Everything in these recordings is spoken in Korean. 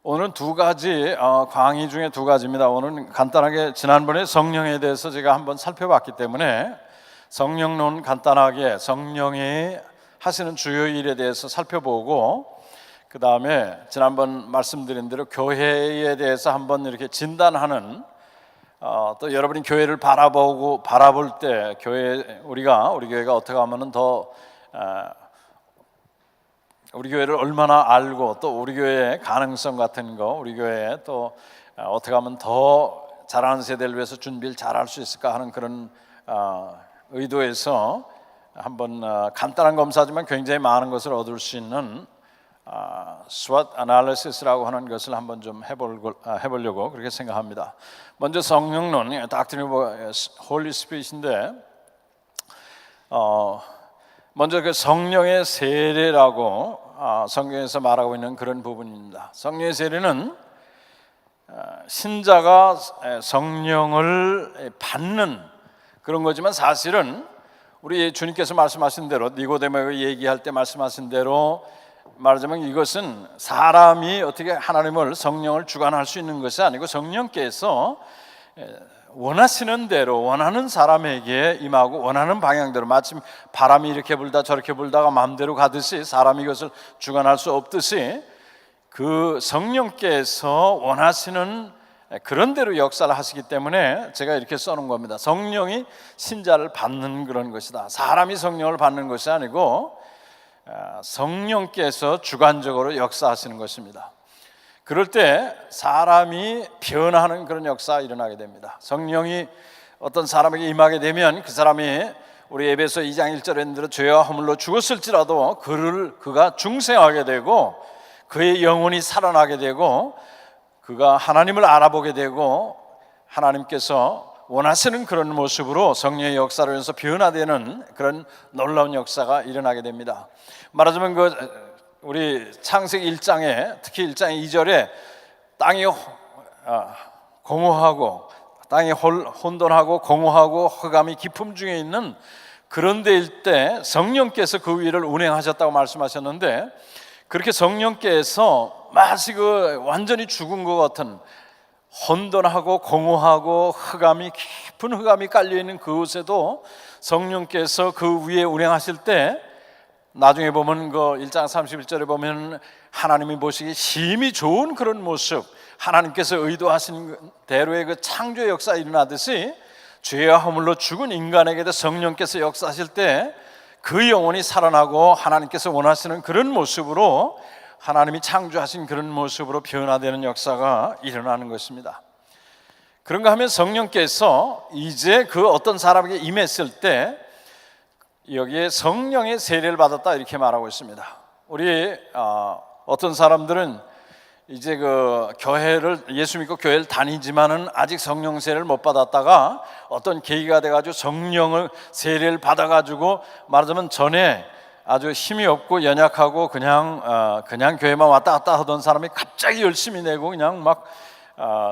오늘은 두 가지 강의 중에 두 가지입니다. 오늘은 간단하게 지난번에 성령에 대해서 제가 한번 살펴봤기 때문에 성령론 간단하게 성령이 하시는 주요 일에 대해서 살펴보고, 그 다음에 지난번 말씀드린 대로 교회에 대해서 한번 이렇게 진단하는, 또 여러분이 교회를 바라볼 때 우리 교회가 어떻게 하면은 더 우리 교회를 얼마나 알고, 또 우리 교회의 가능성 같은 거, 우리 교회에 또 어떻게 하면 더 자라는 세대를 위해서 준비를 잘할 수 있을까 하는 그런 의도에서 한번 간단한 검사지만 굉장히 많은 것을 얻을 수 있는 SWOT analysis라고 하는 것을 한번 좀 해보려고 그렇게 생각합니다. 먼저 성령론, Doctrine of Holy Spirit인데, 먼저 그 성령의 세례라고 성경에서 말하고 있는 그런 부분입니다. 성령의 세례는 신자가 성령을 받는 그런 거지만, 사실은 우리 주님께서 말씀하신 대로, 니고데모가 얘기할 때 말씀하신 대로 말하자면 이것은 사람이 어떻게 하나님을, 성령을 주관할 수 있는 것이 아니고 성령께서 원하시는 대로 원하는 사람에게 임하고 원하는 방향대로, 마침 바람이 이렇게 불다 저렇게 불다가 마음대로 가듯이 사람이 이것을 주관할 수 없듯이 그 성령께서 원하시는 그런 대로 역사를 하시기 때문에 제가 이렇게 써놓은 겁니다. 성령이 신자를 받는 그런 것이다. 사람이 성령을 받는 것이 아니고 성령께서 주관적으로 역사하시는 것입니다. 그럴 때 사람이 변화하는 그런 역사가 일어나게 됩니다. 성령이 어떤 사람에게 임하게 되면 그 사람이, 우리 에베소 2장 1절에 있는 대로 죄와 허물로 죽었을지라도 그가 중생하게 되고 그의 영혼이 살아나게 되고 그가 하나님을 알아보게 되고 하나님께서 원하시는 그런 모습으로 성령의 역사로 인해서 변화되는 그런 놀라운 역사가 일어나게 됩니다. 말하자면 우리 창세기 1장에, 특히 1장 2절에 땅이 공허하고, 땅이 혼돈하고 공허하고 흑암이 깊음 중에 있는 그런 데일 때 성령께서 그 위를 운행하셨다고 말씀하셨는데, 그렇게 성령께서 마치 완전히 죽은 것 같은 혼돈하고 공허하고 깊은 흑암이 깔려있는 그곳에도 성령께서 그 위에 운행하실 때, 나중에 보면 그 1장 31절에 보면 하나님이 보시기 심히 좋은 그런 모습, 하나님께서 의도하신 대로의 그 창조의 역사가 일어나듯이 죄와 허물로 죽은 인간에게도 성령께서 역사하실 때 그 영혼이 살아나고 하나님께서 원하시는 그런 모습으로, 하나님이 창조하신 그런 모습으로 변화되는 역사가 일어나는 것입니다. 그런가 하면 성령께서 이제 그 어떤 사람에게 임했을 때 여기에 성령의 세례를 받았다 이렇게 말하고 있습니다. 우리 어떤 사람들은 이제 예수 믿고 교회를 다니지만은 아직 성령 세례를 못 받았다가 어떤 계기가 돼가지고 성령을 세례를 받아가지고, 말하자면 전에 아주 힘이 없고 연약하고 그냥 교회만 왔다 갔다 하던 사람이 갑자기 열심히 내고 그냥 막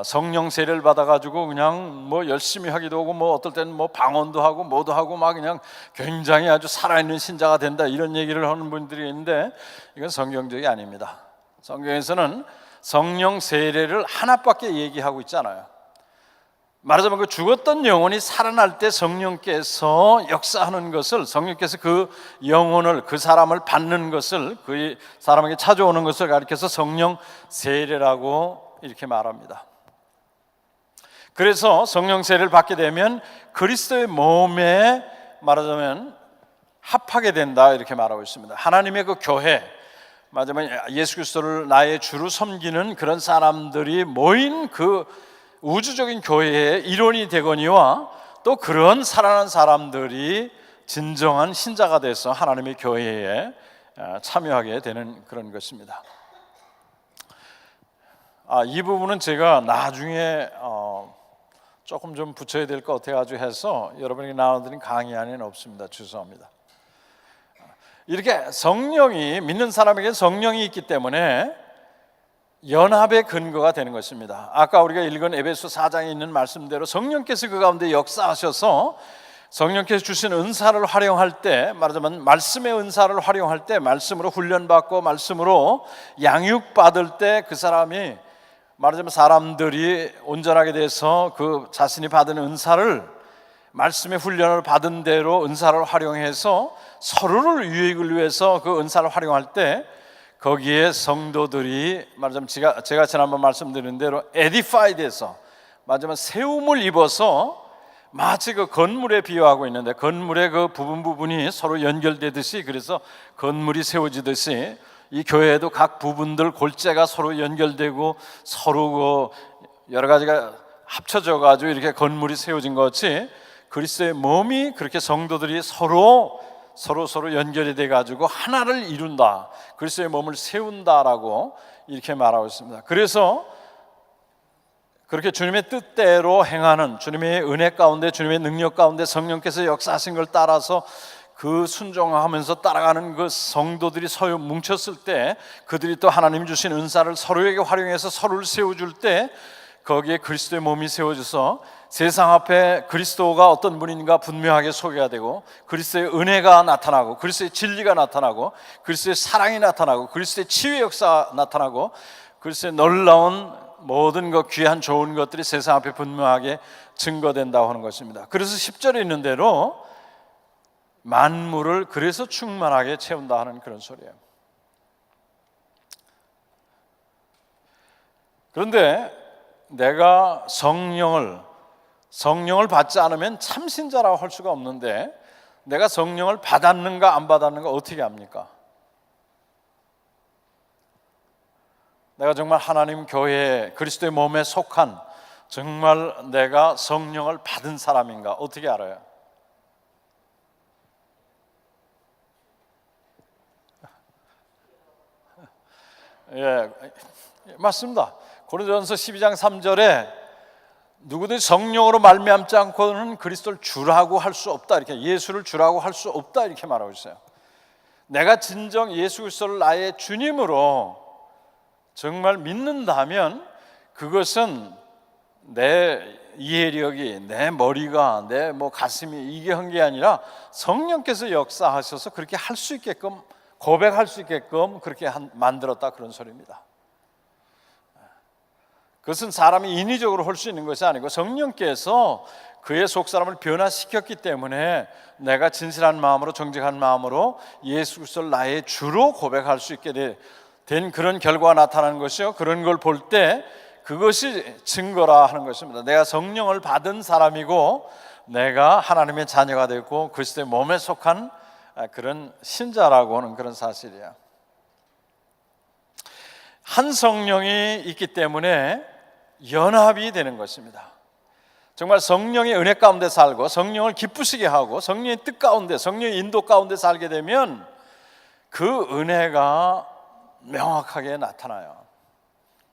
성령 세례를 받아가지고 그냥 열심히 하기도 하고 어떨 때는 방언도 하고 뭐도 하고 막 그냥 굉장히 아주 살아있는 신자가 된다, 이런 얘기를 하는 분들이 있는데 이건 성경적이 아닙니다. 성경에서는 성령 세례를 하나밖에 얘기하고 있지 않아요. 말하자면 그 죽었던 영혼이 살아날 때 성령께서 역사하는 것을, 성령께서 그 영혼을, 그 사람을 받는 것을, 그 사람에게 찾아오는 것을 가리켜서 성령 세례라고 이렇게 말합니다. 그래서 성령 세례를 받게 되면 그리스도의 몸에 말하자면 합하게 된다 이렇게 말하고 있습니다. 하나님의 그 교회, 말하자면 예수 그리스도를 나의 주로 섬기는 그런 사람들이 모인 그 우주적인 교회의 일원이 되거니와, 또 그런 살아난 사람들이 진정한 신자가 돼서 하나님의 교회에 참여하게 되는 그런 것입니다. 이 부분은 제가 나중에 조금 좀 붙여야 될 것 같아가지고 해서 여러분에게 나눠드린 강의 안에는 없습니다. 죄송합니다. 이렇게 성령이, 믿는 사람에게 성령이 있기 때문에 연합의 근거가 되는 것입니다. 아까 우리가 읽은 에베소 4장에 있는 말씀대로 성령께서 그 가운데 역사하셔서 성령께서 주신 은사를 활용할 때, 말하자면 말씀의 은사를 활용할 때, 말씀으로 훈련받고 말씀으로 양육받을 때 그 사람이, 말하자면 사람들이 온전하게 돼서 그 자신이 받은 은사를, 말씀의 훈련을 받은 대로 은사를 활용해서 서로를 유익을 위해서 그 은사를 활용할 때, 거기에 성도들이 말하자면 제가 지난번 말씀드린 대로 에디파이 돼서, 말하자면 세움을 입어서, 마치 그 건물에 비유하고 있는데, 건물의 그 부분이 서로 연결되듯이, 그래서 건물이 세워지듯이 이 교회에도 각 부분들 골재가 서로 연결되고 서로 그 여러 가지가 합쳐져 가지고 이렇게 건물이 세워진 것 같이, 그리스도의 몸이 그렇게 성도들이 서로 연결이 돼 가지고 하나를 이룬다, 그리스도의 몸을 세운다라고 이렇게 말하고 있습니다. 그래서 그렇게 주님의 뜻대로 행하는, 주님의 은혜 가운데, 주님의 능력 가운데 성령께서 역사하신 걸 따라서 그 순종하면서 따라가는 그 성도들이 서로 뭉쳤을 때, 그들이 또 하나님 주신 은사를 서로에게 활용해서 서로를 세워줄 때, 거기에 그리스도의 몸이 세워져서 세상 앞에 그리스도가 어떤 분인가 분명하게 소개가 되고, 그리스도의 은혜가 나타나고, 그리스도의 진리가 나타나고, 그리스도의 사랑이 나타나고, 그리스도의 치유의 역사가 나타나고, 그리스도의 놀라운 모든 것, 귀한 좋은 것들이 세상 앞에 분명하게 증거된다고 하는 것입니다. 그래서 10절에 있는 대로 만물을 그래서 충만하게 채운다 하는 그런 소리예요. 그런데 내가 성령을 받지 않으면 참신자라고 할 수가 없는데, 내가 성령을 받았는가 안 받았는가 어떻게 압니까? 내가 정말 하나님 교회 그리스도의 몸에 속한, 정말 내가 성령을 받은 사람인가 어떻게 알아요? 예, 맞습니다. 고린도전서 12장 3절에 누구든지 성령으로 말미암지 않고는 그리스도를 주라고 할 수 없다, 이렇게, 예수를 주라고 할 수 없다 이렇게 말하고 있어요. 내가 진정 예수 그리스도를 나의 주님으로 정말 믿는다면, 그것은 내 이해력이, 내 머리가, 내 가슴이 이게 한 게 아니라 성령께서 역사하셔서 그렇게 할 수 있게끔, 고백할 수 있게끔 그렇게 만들었다, 그런 소리입니다. 그것은 사람이 인위적으로 할 수 있는 것이 아니고 성령께서 그의 속사람을 변화시켰기 때문에 내가 진실한 마음으로, 정직한 마음으로 예수 그리스도를 나의 주로 고백할 수 있게 된 그런 결과가 나타나는 것이요, 그런 걸 볼 때 그것이 증거라 하는 것입니다. 내가 성령을 받은 사람이고, 내가 하나님의 자녀가 되고 그리스도의 몸에 속한 그런 신자라고 하는 그런 사실이야. 한 성령이 있기 때문에 연합이 되는 것입니다. 정말 성령의 은혜 가운데 살고, 성령을 기쁘시게 하고, 성령의 뜻 가운데, 성령의 인도 가운데 살게 되면 그 은혜가 명확하게 나타나요.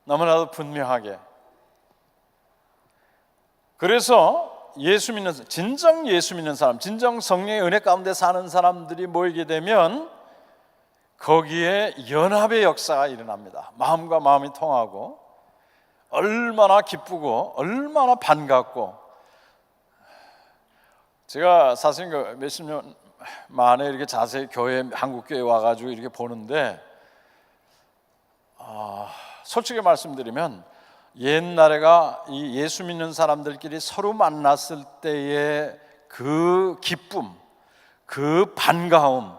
너무나도 분명하게. 그래서 진정 예수 믿는 사람, 진정 성령의 은혜 가운데 사는 사람들이 모이게 되면 거기에 연합의 역사가 일어납니다. 마음과 마음이 통하고, 얼마나 기쁘고 얼마나 반갑고. 제가 사실 몇십 년 만에 이렇게 자세히 한국 교회 와가지고 이렇게 보는데, 솔직히 말씀드리면 옛날에가 이 예수 믿는 사람들끼리 서로 만났을 때의 그 기쁨, 그 반가움,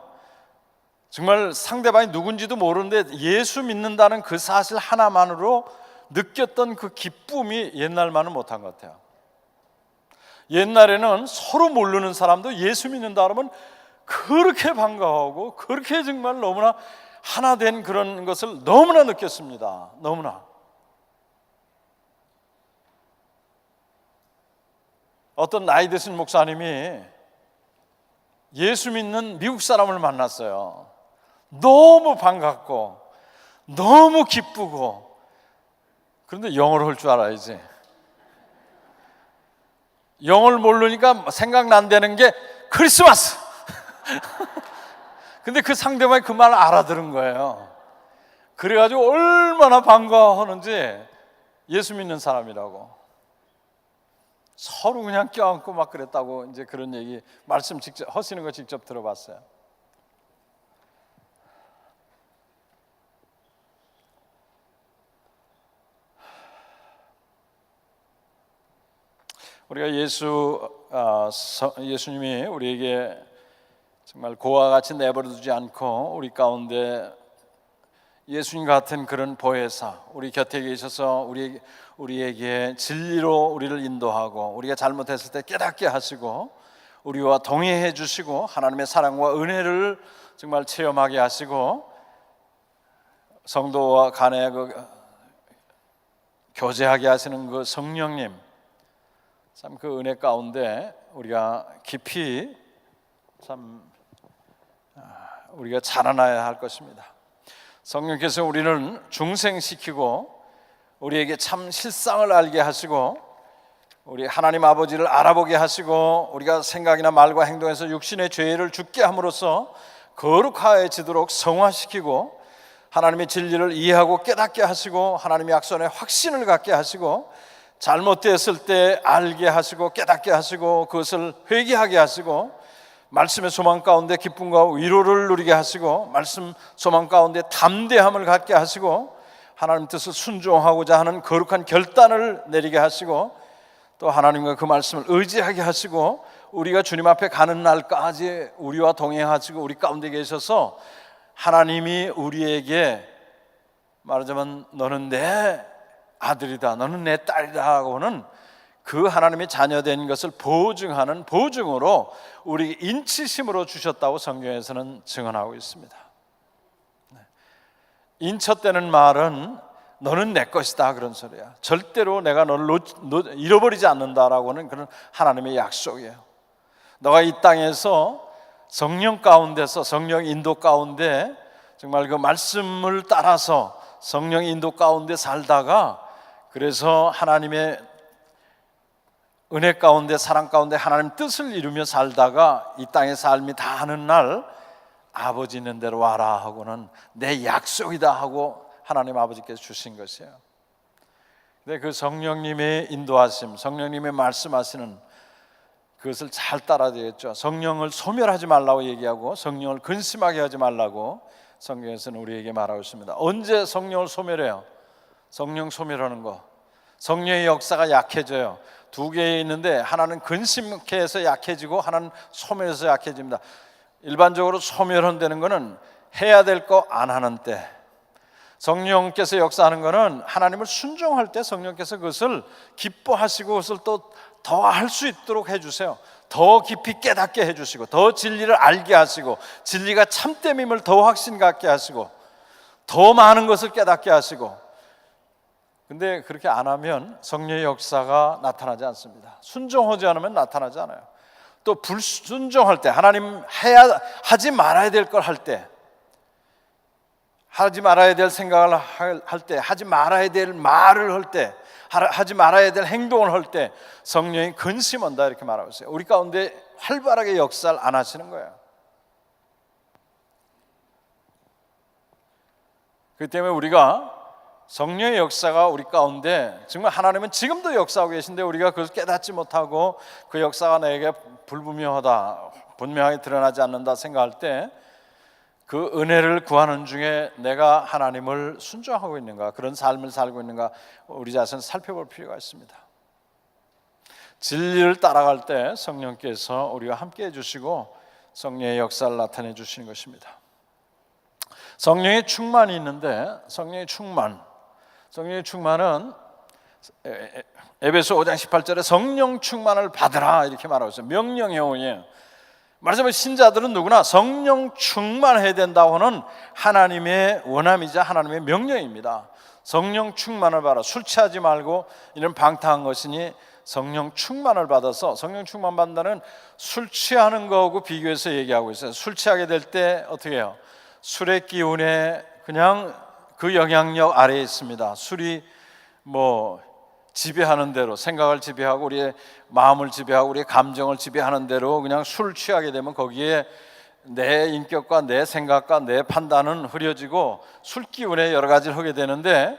정말 상대방이 누군지도 모르는데 예수 믿는다는 그 사실 하나만으로 느꼈던 그 기쁨이 옛날만은 못한 것 같아요. 옛날에는 서로 모르는 사람도 예수 믿는다 그러면 그렇게 반가워하고, 그렇게 정말 너무나 하나 된 그런 것을 너무나 느꼈습니다. 너무나. 어떤 나이 드신 목사님이 예수 믿는 미국 사람을 만났어요. 너무 반갑고 너무 기쁘고. 그런데 영어를 할 줄 알아야지. 영어를 모르니까 생각난다는 게 크리스마스. 근데 그 상대방이 그 말을 알아들은 거예요. 그래가지고 얼마나 반가워하는지, 예수 믿는 사람이라고. 서로 그냥 껴안고 막 그랬다고 이제 그런 얘기 말씀 직접 하시는 거 직접 들어봤어요. 우리가 예수님이 우리에게 정말 고와 같이 내버려두지 않고 우리 가운데 예수님 같은 그런 보혜사, 우리 곁에 계셔서 우리에게 진리로 우리를 인도하고 우리가 잘못했을 때 깨닫게 하시고 우리와 동행해 주시고 하나님의 사랑과 은혜를 정말 체험하게 하시고 성도와 간에 교제하게 하시는 그 성령님, 참 그 은혜 가운데 우리가 깊이 우리가 자라나야 할 것입니다. 성령께서 우리를 중생시키고 우리에게 참 실상을 알게 하시고 우리 하나님 아버지를 알아보게 하시고 우리가 생각이나 말과 행동에서 육신의 죄를 죽게 함으로써 거룩하여지도록 성화시키고 하나님의 진리를 이해하고 깨닫게 하시고 하나님의 약속에 확신을 갖게 하시고 잘못되었을 때 알게 하시고 깨닫게 하시고 그것을 회개하게 하시고 말씀의 소망 가운데 기쁨과 위로를 누리게 하시고 말씀 소망 가운데 담대함을 갖게 하시고 하나님 뜻을 순종하고자 하는 거룩한 결단을 내리게 하시고 또 하나님과 그 말씀을 의지하게 하시고 우리가 주님 앞에 가는 날까지 우리와 동행하시고 우리 가운데 계셔서 하나님이 우리에게 말하자면 너는 내 아들이다, 너는 내 딸이다 하고는 그 하나님의 자녀된 것을 보증하는 보증으로 우리 인치심으로 주셨다고 성경에서는 증언하고 있습니다. 인쳤다는 말은 너는 내 것이다 그런 소리야. 절대로 내가 너를 잃어버리지 않는다라고는 그런 하나님의 약속이에요. 너가 이 땅에서 성령 가운데서 성령 인도 가운데 정말 그 말씀을 따라서 성령 인도 가운데 살다가 그래서 하나님의 은혜 가운데 사랑 가운데 하나님 뜻을 이루며 살다가 이 땅의 삶이 다 하는 날 아버지 있는 대로 와라 하고는 내 약속이다 하고 하나님 아버지께서 주신 것이에요. 근데 그 성령님의 인도하심, 성령님의 말씀하시는 그것을 잘 따라야 되겠죠. 성령을 소멸하지 말라고 얘기하고 성령을 근심하게 하지 말라고 성경에서는 우리에게 말하고 있습니다. 언제 성령을 소멸해요? 성령 소멸하는 거, 성령의 역사가 약해져요. 두 개 있는데 하나는 근심케 해서 약해지고 하나는 소멸해서 약해집니다. 일반적으로 소멸한다는 것은 해야 될 거 안 하는 때, 성령께서 역사하는 것은 하나님을 순종할 때 성령께서 그것을 기뻐하시고 그것을 또 더 할 수 있도록 해주세요. 더 깊이 깨닫게 해주시고 더 진리를 알게 하시고 진리가 참됨임을 더 확신 갖게 하시고 더 많은 것을 깨닫게 하시고. 근데 그렇게 안 하면 성령의 역사가 나타나지 않습니다. 순종하지 않으면 나타나지 않아요. 또 불순종할 때, 하나님 하지 말아야 될 걸 할 때, 하지 말아야 될 생각을 할 때, 하지 말아야 될 말을 할 때, 하지 말아야 될 행동을 할 때 성령이 근심한다 이렇게 말하고 있어요. 우리 가운데 활발하게 역사를 안 하시는 거예요. 그렇기 때문에 우리가 성령의 역사가 우리 가운데 정말 하나님은 지금도 역사하고 계신데 우리가 그것을 깨닫지 못하고 그 역사가 내게 불분명하다, 분명하게 드러나지 않는다 생각할 때 그 은혜를 구하는 중에 내가 하나님을 순종하고 있는가, 그런 삶을 살고 있는가 우리 자신을 살펴볼 필요가 있습니다. 진리를 따라갈 때 성령께서 우리와 함께 해주시고 성령의 역사를 나타내 주시는 것입니다. 성령의 충만이 있는데 성령의 충만은 에베소 5장 18절에 성령 충만을 받으라 이렇게 말하고 있어요. 명령해오니 말하자면 신자들은 누구나 성령 충만해야 된다고 하는 하나님의 원함이자 하나님의 명령입니다. 성령 충만을 받아 술 취하지 말고 이런 방탕한 것이니 성령 충만을 받아서, 성령 충만 받는다는 술 취하는 거하고 비교해서 얘기하고 있어요. 술 취하게 될 때 어떻게 해요? 술의 기운에 그냥 그 영향력 아래에 있습니다. 술이 지배하는 대로, 생각을 지배하고 우리의 마음을 지배하고 우리의 감정을 지배하는 대로 그냥 술 취하게 되면 거기에 내 인격과 내 생각과 내 판단은 흐려지고 술 기운에 여러 가지를 하게 되는데,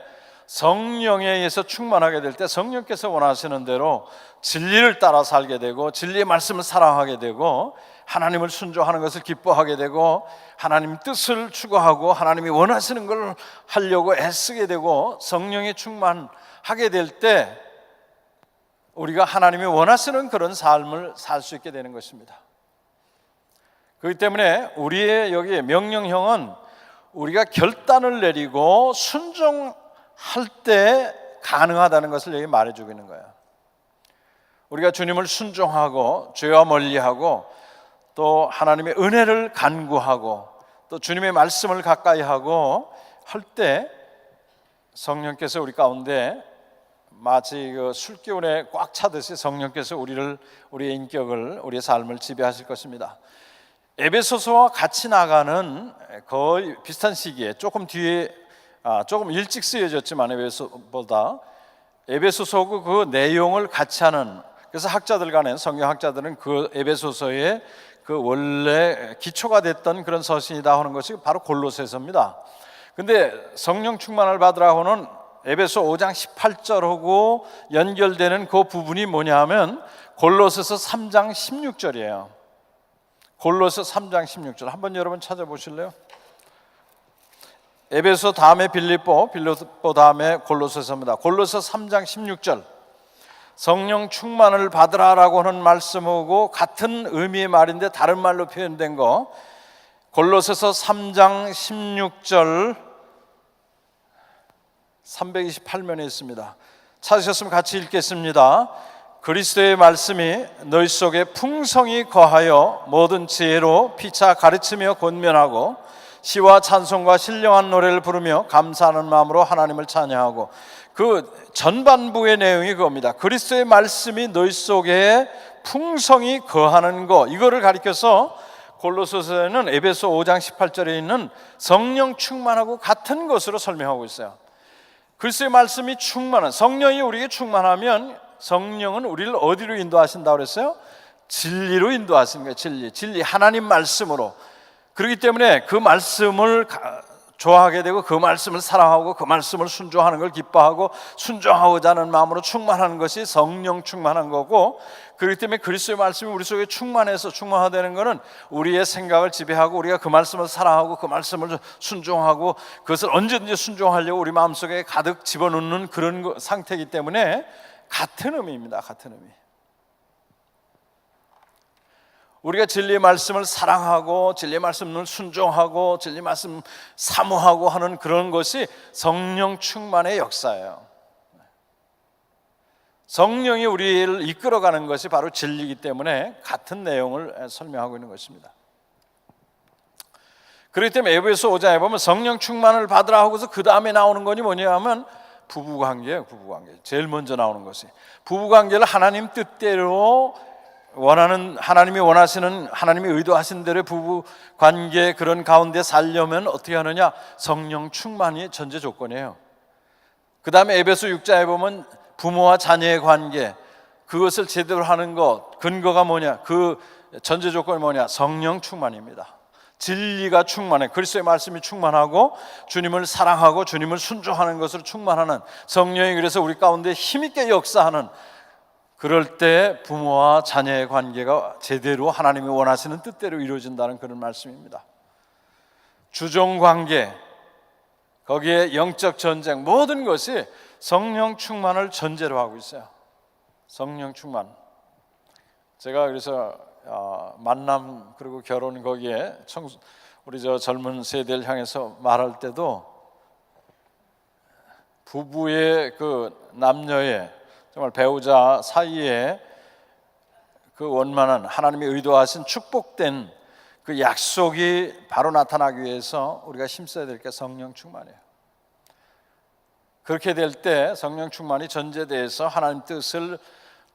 성령에 의해서 충만하게 될 때 성령께서 원하시는 대로 진리를 따라 살게 되고 진리의 말씀을 사랑하게 되고 하나님을 순종하는 것을 기뻐하게 되고 하나님 뜻을 추구하고 하나님이 원하시는 걸 하려고 애쓰게 되고 성령에 충만하게 될 때 우리가 하나님이 원하시는 그런 삶을 살 수 있게 되는 것입니다. 그렇기 때문에 우리의 여기 명령형은 우리가 결단을 내리고 순종할 때 가능하다는 것을 여기 말해주고 있는 거예요. 우리가 주님을 순종하고 죄와 멀리하고 또 하나님의 은혜를 간구하고 또 주님의 말씀을 가까이 하고 할 때 성령께서 우리 가운데 마치 그 술기운에 꽉 차듯이 성령께서 우리의 인격을, 우리의 삶을 지배하실 것입니다. 에베소서와 같이 나가는 거의 비슷한 시기에 조금 뒤에 조금 일찍 쓰여졌지만 에베소보다 에베소서 그 내용을 같이 하는, 그래서 학자들 간에 성경학자들은 그 에베소서의 그 원래 기초가 됐던 그런 서신이다 하는 것이 바로 골로새서입니다. 근데 성령 충만을 받으라고는 에베소 5장 18절하고 연결되는 그 부분이 뭐냐 하면 골로새서 3장 16절이에요. 골로새 3장 16절 한번 여러분 찾아보실래요? 에베소 다음에 빌립보 다음에 골로새서입니다. 골로새 3장 16절 성령 충만을 받으라라고 하는 말씀하고 같은 의미의 말인데 다른 말로 표현된 거 골로새서 3장 16절 328면에 있습니다. 찾으셨으면 같이 읽겠습니다. 그리스도의 말씀이 너희 속에 풍성히 거하여 모든 지혜로 피차 가르치며 권면하고 시와 찬송과 신령한 노래를 부르며 감사하는 마음으로 하나님을 찬양하고, 그 전반부의 내용이 그겁니다. 그리스도의 말씀이 너희 속에 풍성히 거하는 것, 이거를 가리켜서 골로새서에는 에베소 5장 18절에 있는 성령 충만하고 같은 것으로 설명하고 있어요. 그리스도의 말씀이 충만한, 성령이 우리에게 충만하면 성령은 우리를 어디로 인도하신다고 그랬어요? 진리로 인도하시는 거예요. 진리 하나님 말씀으로. 그렇기 때문에 그 말씀을 좋아하게 되고 그 말씀을 사랑하고 그 말씀을 순종하는 걸 기뻐하고 순종하고자 하는 마음으로 충만하는 것이 성령 충만한 거고, 그렇기 때문에 그리스도의 말씀이 우리 속에 충만해서 충만화되는 것은 우리의 생각을 지배하고 우리가 그 말씀을 사랑하고 그 말씀을 순종하고 그것을 언제든지 순종하려고 우리 마음속에 가득 집어넣는 그런 상태이기 때문에 같은 의미입니다. 같은 의미. 우리가 진리의 말씀을 사랑하고 진리의 말씀을 순종하고 진리의 말씀 사모하고 하는 그런 것이 성령 충만의 역사예요. 성령이 우리를 이끌어가는 것이 바로 진리이기 때문에 같은 내용을 설명하고 있는 것입니다. 그렇기 때문에 에베소 5장에 보면 성령 충만을 받으라 하고서 그 다음에 나오는 것이 뭐냐 하면 부부관계예요. 부부관계. 제일 먼저 나오는 것이 부부관계를 하나님 뜻대로 원하는, 하나님이 원하시는, 하나님이 의도하신 대로 부부관계 그런 가운데 살려면 어떻게 하느냐? 성령 충만이 전제 조건이에요. 그 다음에 에베소 6장에 보면 부모와 자녀의 관계, 그것을 제대로 하는 것, 근거가 뭐냐? 그 전제 조건이 뭐냐? 성령 충만입니다. 진리가 충만해. 그리스도의 말씀이 충만하고 주님을 사랑하고 주님을 순종하는 것으로 충만하는 성령이, 그래서 우리 가운데 힘있게 역사하는, 그럴 때 부모와 자녀의 관계가 제대로 하나님이 원하시는 뜻대로 이루어진다는 그런 말씀입니다. 주종관계, 거기에 영적 전쟁, 모든 것이 성령 충만을 전제로 하고 있어요. 성령 충만. 제가 그래서 만남 그리고 결혼 거기에 우리 저 젊은 세대를 향해서 말할 때도 부부의 그 남녀의 정말 배우자 사이에 그 원만한 하나님이 의도하신 축복된 그 약속이 바로 나타나기 위해서 우리가 힘써야 될 게 성령 충만이에요. 그렇게 될 때 성령 충만이 전제돼서 하나님 뜻을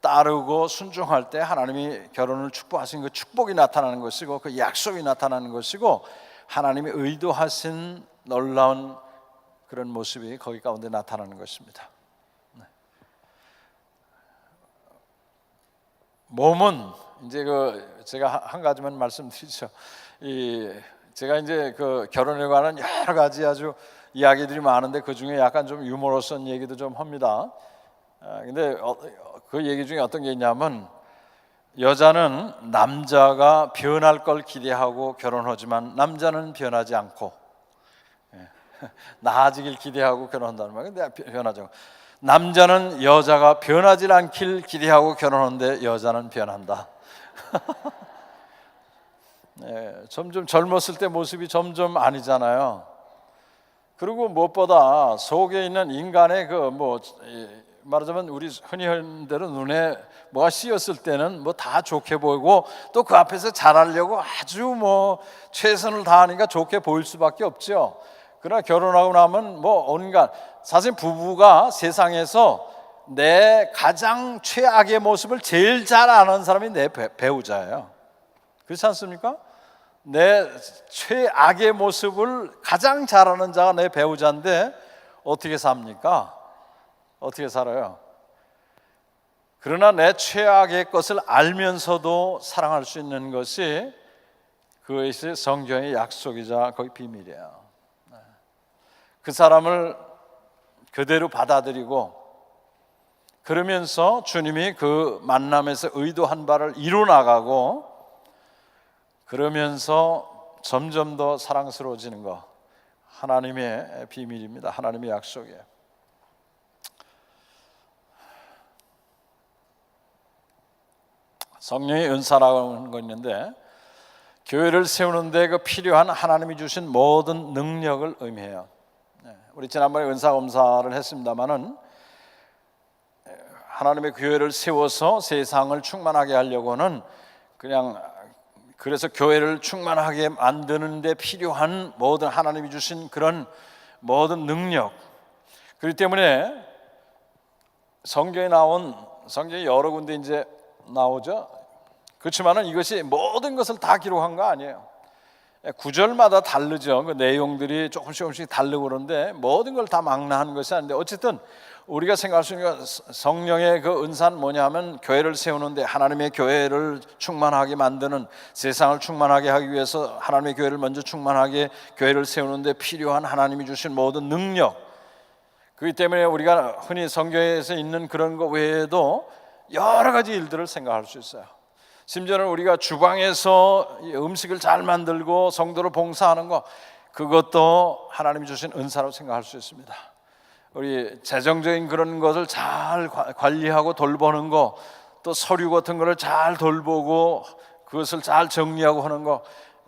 따르고 순종할 때 하나님이 결혼을 축복하신 그 축복이 나타나는 것이고 그 약속이 나타나는 것이고 하나님이 의도하신 놀라운 그런 모습이 거기 가운데 나타나는 것입니다. 몸은 이제 제가 한 가지만 말씀드리죠. 제가 이제 그 결혼에 관한 여러 가지 아주 이야기들이 많은데 그 중에 약간 좀 유머러스한 얘기도 좀 합니다. 근데 그 얘기 중에 어떤 게 있냐면 여자는 남자가 변할 걸 기대하고 결혼하지만 남자는 변하지 않고 나아지길 기대하고 결혼한다는 말이에요. 근데 변하지 않고 남자는 여자가 변하지 않길 기대하고 결혼하는데 여자는 변한다. 점점 젊었을 때 모습이 점점 아니잖아요. 그리고 무엇보다 속에 있는 인간의 말하자면 우리 흔히 하는 대로 눈에 뭐가 씌었을 때는 뭐 다 좋게 보이고 또 그 앞에서 잘하려고 아주 최선을 다하니까 좋게 보일 수밖에 없죠. 그러나 결혼하고 나면 온갖 사실 부부가 세상에서 내 가장 최악의 모습을 제일 잘 아는 사람이 내 배우자예요. 그렇지 않습니까? 내 최악의 모습을 가장 잘 아는 자가 내 배우자인데 어떻게 삽니까? 어떻게 살아요? 그러나 내 최악의 것을 알면서도 사랑할 수 있는 것이 그것이 성경의 약속이자 거의 비밀이에요. 그 사람을 그대로 받아들이고 그러면서 주님이 그 만남에서 의도한 바를 이루 나가고 그러면서 점점 더 사랑스러워지는 것, 하나님의 비밀입니다. 하나님의 약속이에요. 성령의 은사라고 하는 거 있는데 교회를 세우는데 그 필요한 하나님이 주신 모든 능력을 의미해요. 우리 지난번에 은사 검사를 했습니다마는 하나님의 교회를 세워서 세상을 충만하게 하려고는 그래서 교회를 충만하게 만드는 데 필요한 모든 하나님이 주신 그런 모든 능력, 그렇기 때문에 성경에 여러 군데 이제 나오죠. 그렇지만은 이것이 모든 것을 다 기록한 거 아니에요. 구절마다 다르죠. 그 내용들이 조금씩 다르고 그런데 모든 걸 다 망라한 것이 아닌데 어쨌든 우리가 생각할 수 있는 성령의 그 은사는 뭐냐면 교회를 세우는데 하나님의 교회를 충만하게 만드는, 세상을 충만하게 하기 위해서 하나님의 교회를 먼저 충만하게 교회를 세우는데 필요한 하나님이 주신 모든 능력, 그렇기 때문에 우리가 흔히 성경에서 있는 그런 것 외에도 여러 가지 일들을 생각할 수 있어요. 심지어는 우리가 주방에서 음식을 잘 만들고 성도를 봉사하는 것, 그것도 하나님이 주신 은사로 생각할 수 있습니다. 우리 재정적인 그런 것을 잘 관리하고 돌보는 것, 또 서류 같은 것을 잘 돌보고 그것을 잘 정리하고 하는 것,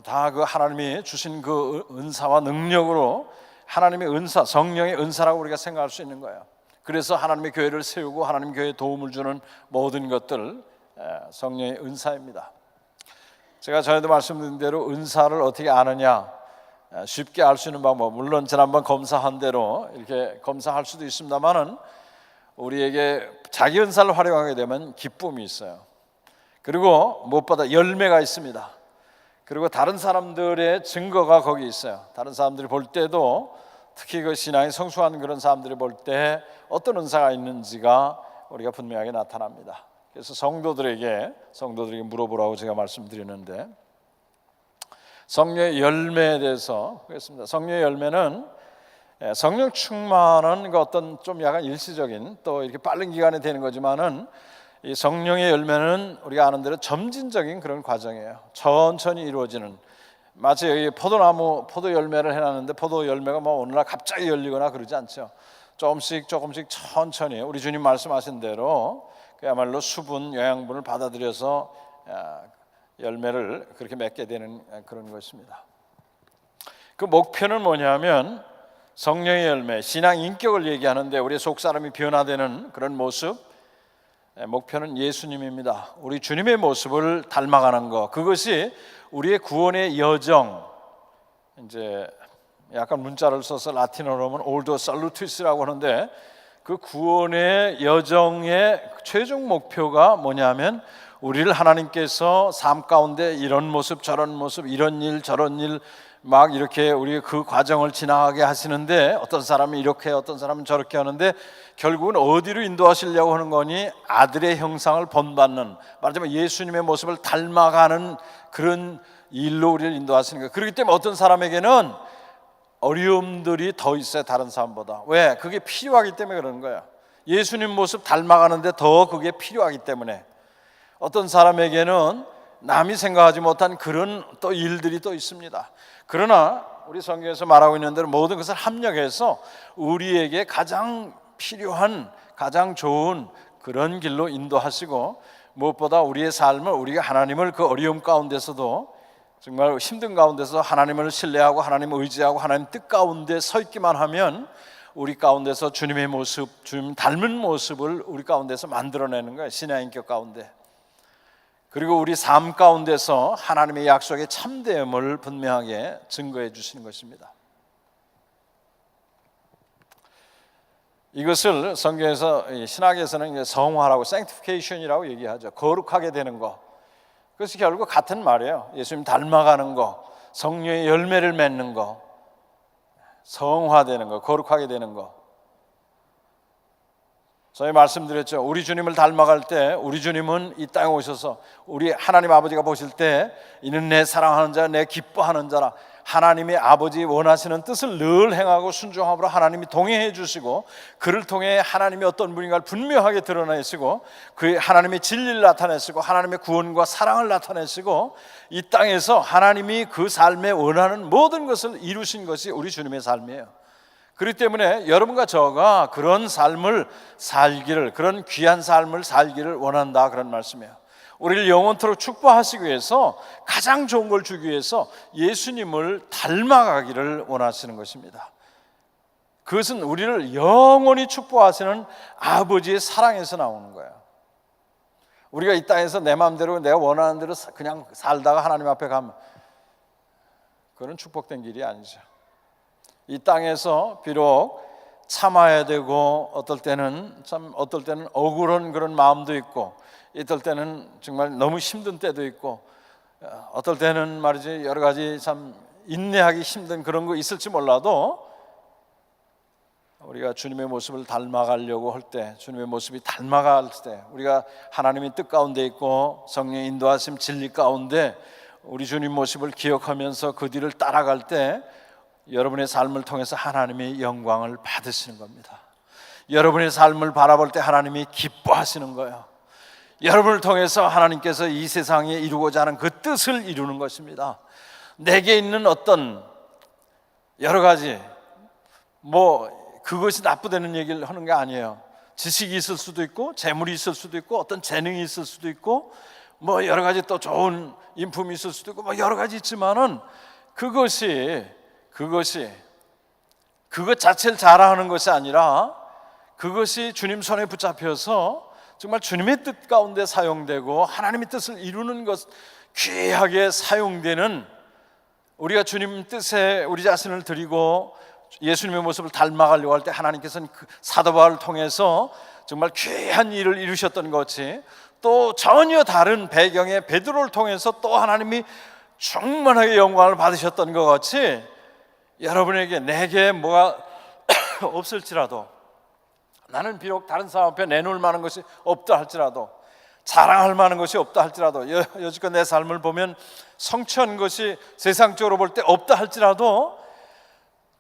다 그 하나님이 주신 그 은사와 능력으로 하나님의 은사, 성령의 은사라고 우리가 생각할 수 있는 거예요. 그래서 하나님의 교회를 세우고 하나님 교회에 도움을 주는 모든 것들 성령의 은사입니다. 제가 전에도 말씀드린 대로 은사를 어떻게 아느냐, 쉽게 알 수 있는 방법, 물론 지난번 검사한 대로 이렇게 검사할 수도 있습니다만은 우리에게 자기 은사를 활용하게 되면 기쁨이 있어요. 그리고 무엇보다 열매가 있습니다. 그리고 다른 사람들의 증거가 거기 있어요. 다른 사람들이 볼 때도 특히 그 신앙이 성숙한 그런 사람들이 볼 때 어떤 은사가 있는지가 우리가 분명하게 나타납니다. 그래서 성도들에게 물어보라고 제가 말씀드리는데, 성령의 열매에 대해서 보겠습니다. 성령의 열매는 성령 충만한 그 어떤 좀 약간 일시적인 또 이렇게 빠른 기간에 되는 거지만은 이 성령의 열매는 우리가 아는 대로 점진적인 그런 과정이에요. 천천히 이루어지는, 마치 여기 포도 열매를 해놨는데 포도 열매가 오늘날 갑자기 열리거나 그러지 않죠. 조금씩 천천히 우리 주님 말씀하신 대로 그야말로 수분, 영양분을 받아들여서 열매를 그렇게 맺게 되는 그런 것입니다. 그 목표는 뭐냐면 성령의 열매, 신앙 인격을 얘기하는데 우리의 속사람이 변화되는 그런 모습, 목표는 예수님입니다. 우리 주님의 모습을 닮아가는 것, 그것이 우리의 구원의 여정, 이제 약간 문자를 써서 라틴어로 하면 올더 살루티스라고 하는데 그 구원의 여정의 최종 목표가 뭐냐면 우리를 하나님께서 삶 가운데 이런 모습 저런 모습, 이런 일 저런 일 막 이렇게 우리 그 과정을 지나가게 하시는데, 어떤 사람은 이렇게 어떤 사람은 저렇게 하는데 결국은 어디로 인도하시려고 하는 거니? 아들의 형상을 본받는, 말하자면 예수님의 모습을 닮아가는 그런 일로 우리를 인도하시는 거예요. 그렇기 때문에 어떤 사람에게는 어려움들이 더 있어요, 다른 사람보다. 왜? 그게 필요하기 때문에 그러는 거예요. 예수님 모습 닮아가는데 더 그게 필요하기 때문에. 어떤 사람에게는 남이 생각하지 못한 그런 또 일들이 또 있습니다. 그러나 우리 성경에서 말하고 있는 대로 모든 것을 합력해서 우리에게 가장 필요한, 가장 좋은 그런 길로 인도하시고, 무엇보다 우리의 삶을, 우리가 하나님을 그 어려움 가운데서도, 정말 힘든 가운데서 하나님을 신뢰하고 하나님을 의지하고 하나님 뜻 가운데 서 있기만 하면 우리 가운데서 주님의 모습, 주님 닮은 모습을 우리 가운데서 만들어내는 거예요, 신의 인격 가운데. 그리고 우리 삶 가운데서 하나님의 약속의 참됨을 분명하게 증거해 주시는 것입니다. 이것을 성경에서, 신학에서는 성화라고, sanctification이라고 얘기하죠. 거룩하게 되는 거. 그것이 결국 같은 말이에요. 예수님 닮아가는 거, 성령의 열매를 맺는 거, 성화되는 거, 거룩하게 되는 거. 저희 말씀드렸죠. 우리 주님을 닮아갈 때, 우리 주님은 이 땅에 오셔서 우리 하나님 아버지가 보실 때 이는 내 사랑하는 자, 내 기뻐하는 자라, 하나님의 아버지 원하시는 뜻을 늘 행하고 순종함으로 하나님이 동행해 주시고, 그를 통해 하나님이 어떤 분인가를 분명하게 드러내시고, 그 하나님의 진리를 나타내시고 하나님의 구원과 사랑을 나타내시고, 이 땅에서 하나님이 그 삶에 원하는 모든 것을 이루신 것이 우리 주님의 삶이에요. 그렇기 때문에 여러분과 저가 그런 삶을 살기를, 그런 귀한 삶을 살기를 원한다, 그런 말씀이에요. 우리를 영원토록 축복하시기 위해서, 가장 좋은 걸 주기 위해서 예수님을 닮아가기를 원하시는 것입니다. 그것은 우리를 영원히 축복하시는 아버지의 사랑에서 나오는 거예요. 우리가 이 땅에서 내 마음대로 내가 원하는 대로 그냥 살다가 하나님 앞에 가면 그건 축복된 길이 아니죠. 이 땅에서 비록 참아야 되고, 어떨 때는 억울한 그런 마음도 있고, 어떨 때는 정말 너무 힘든 때도 있고, 어떨 때는 말이지 여러 가지 참 인내하기 힘든 그런 거 있을지 몰라도, 우리가 주님의 모습을 닮아가려고 할 때, 주님의 모습이 닮아갈 때, 우리가 하나님의 뜻 가운데 있고 성령의 인도하심 진리 가운데 우리 주님 모습을 기억하면서 그 뒤를 따라갈 때, 여러분의 삶을 통해서 하나님의 영광을 받으시는 겁니다. 여러분의 삶을 바라볼 때 하나님이 기뻐하시는 거예요. 여러분을 통해서 하나님께서 이 세상에 이루고자 하는 그 뜻을 이루는 것입니다. 내게 있는 어떤 여러 가지, 그것이 나쁘다는 얘기를 하는 게 아니에요. 지식이 있을 수도 있고, 재물이 있을 수도 있고, 어떤 재능이 있을 수도 있고, 여러 가지 또 좋은 인품이 있을 수도 있고, 여러 가지 있지만은 그것 자체를 자랑하는 것이 아니라, 그것이 주님 손에 붙잡혀서 정말 주님의 뜻 가운데 사용되고 하나님의 뜻을 이루는 것, 귀하게 사용되는, 우리가 주님 뜻에 우리 자신을 드리고 예수님의 모습을 닮아가려고 할 때 하나님께서는 그 사도 바울을 통해서 정말 귀한 일을 이루셨던 것이, 또 전혀 다른 배경의 베드로를 통해서 또 하나님이 충만하게 영광을 받으셨던 것 같이, 여러분에게 내게 뭐가 없을지라도, 나는 비록 다른 사람 앞에 내놓을 만한 것이 없다 할지라도, 자랑할 만한 것이 없다 할지라도, 여지껏 내 삶을 보면 성취한 것이 세상적으로 볼 때 없다 할지라도,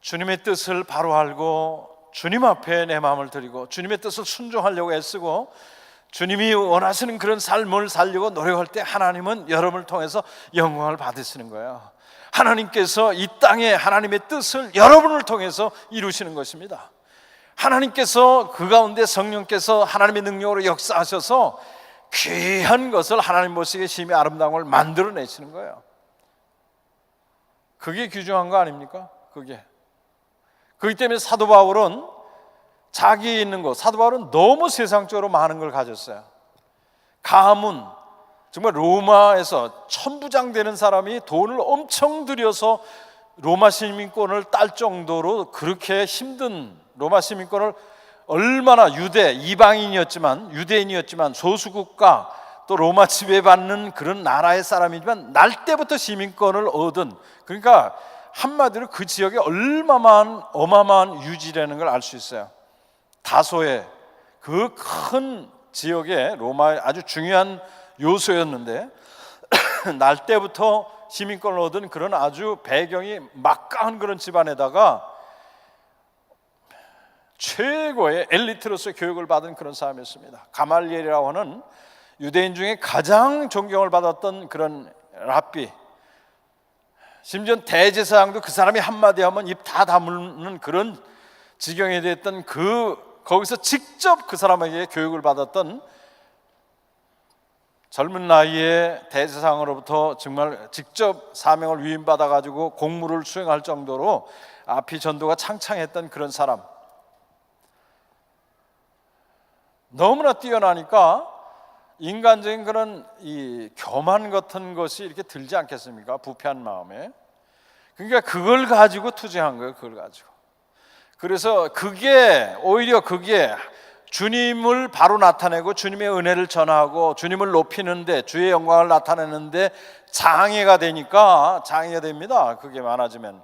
주님의 뜻을 바로 알고 주님 앞에 내 마음을 드리고 주님의 뜻을 순종하려고 애쓰고 주님이 원하시는 그런 삶을 살려고 노력할 때, 하나님은 여러분을 통해서 영광을 받으시는 거예요. 하나님께서 이 땅에 하나님의 뜻을 여러분을 통해서 이루시는 것입니다. 하나님께서 그 가운데 성령께서 하나님의 능력으로 역사하셔서 귀한 것을 하나님 보시기에 심히 아름다운 걸 만들어내시는 거예요. 그게 귀중한 거 아닙니까? 그렇기 때문에 사도 바울은 자기에 있는 것, 사도 바울은 너무 세상적으로 많은 걸 가졌어요. 가문, 정말 로마에서 천부장 되는 사람이 돈을 엄청 들여서 로마 시민권을 딸 정도로 그렇게 힘든 로마 시민권을, 얼마나 유대인이었지만 소수국가, 또 로마 지배받는 그런 나라의 사람이지만 날 때부터 시민권을 얻은, 그러니까 한마디로 그 지역에 얼마만 어마어마한 유지라는 걸 알 수 있어요. 다소의 그 큰 지역에 로마의 아주 중요한 요소였는데 날 때부터 시민권을 얻은 그런 아주 배경이 막강한 그런 집안에다가 최고의 엘리트로서 교육을 받은 그런 사람이었습니다. 가말리엘이라고 하는 유대인 중에 가장 존경을 받았던 그런 랍비, 심지어 대제사장도 그 사람이 한마디 하면 입 다 다무는 그런 지경이 됐던 거기서 직접 그 사람에게 교육을 받았던, 젊은 나이에 대제사장으로부터 정말 직접 사명을 위임받아 가지고 공무를 수행할 정도로 앞이 전도가 창창했던 그런 사람, 너무나 뛰어나니까 인간적인 그런 이 교만 같은 것이 이렇게 들지 않겠습니까? 부패한 마음에. 그러니까 그걸 가지고 투쟁한 거예요. 그걸 가지고. 그래서 오히려 그게 주님을 바로 나타내고 주님의 은혜를 전하고 주님을 높이는데, 주의 영광을 나타내는데 장애가 됩니다. 그게 많아지면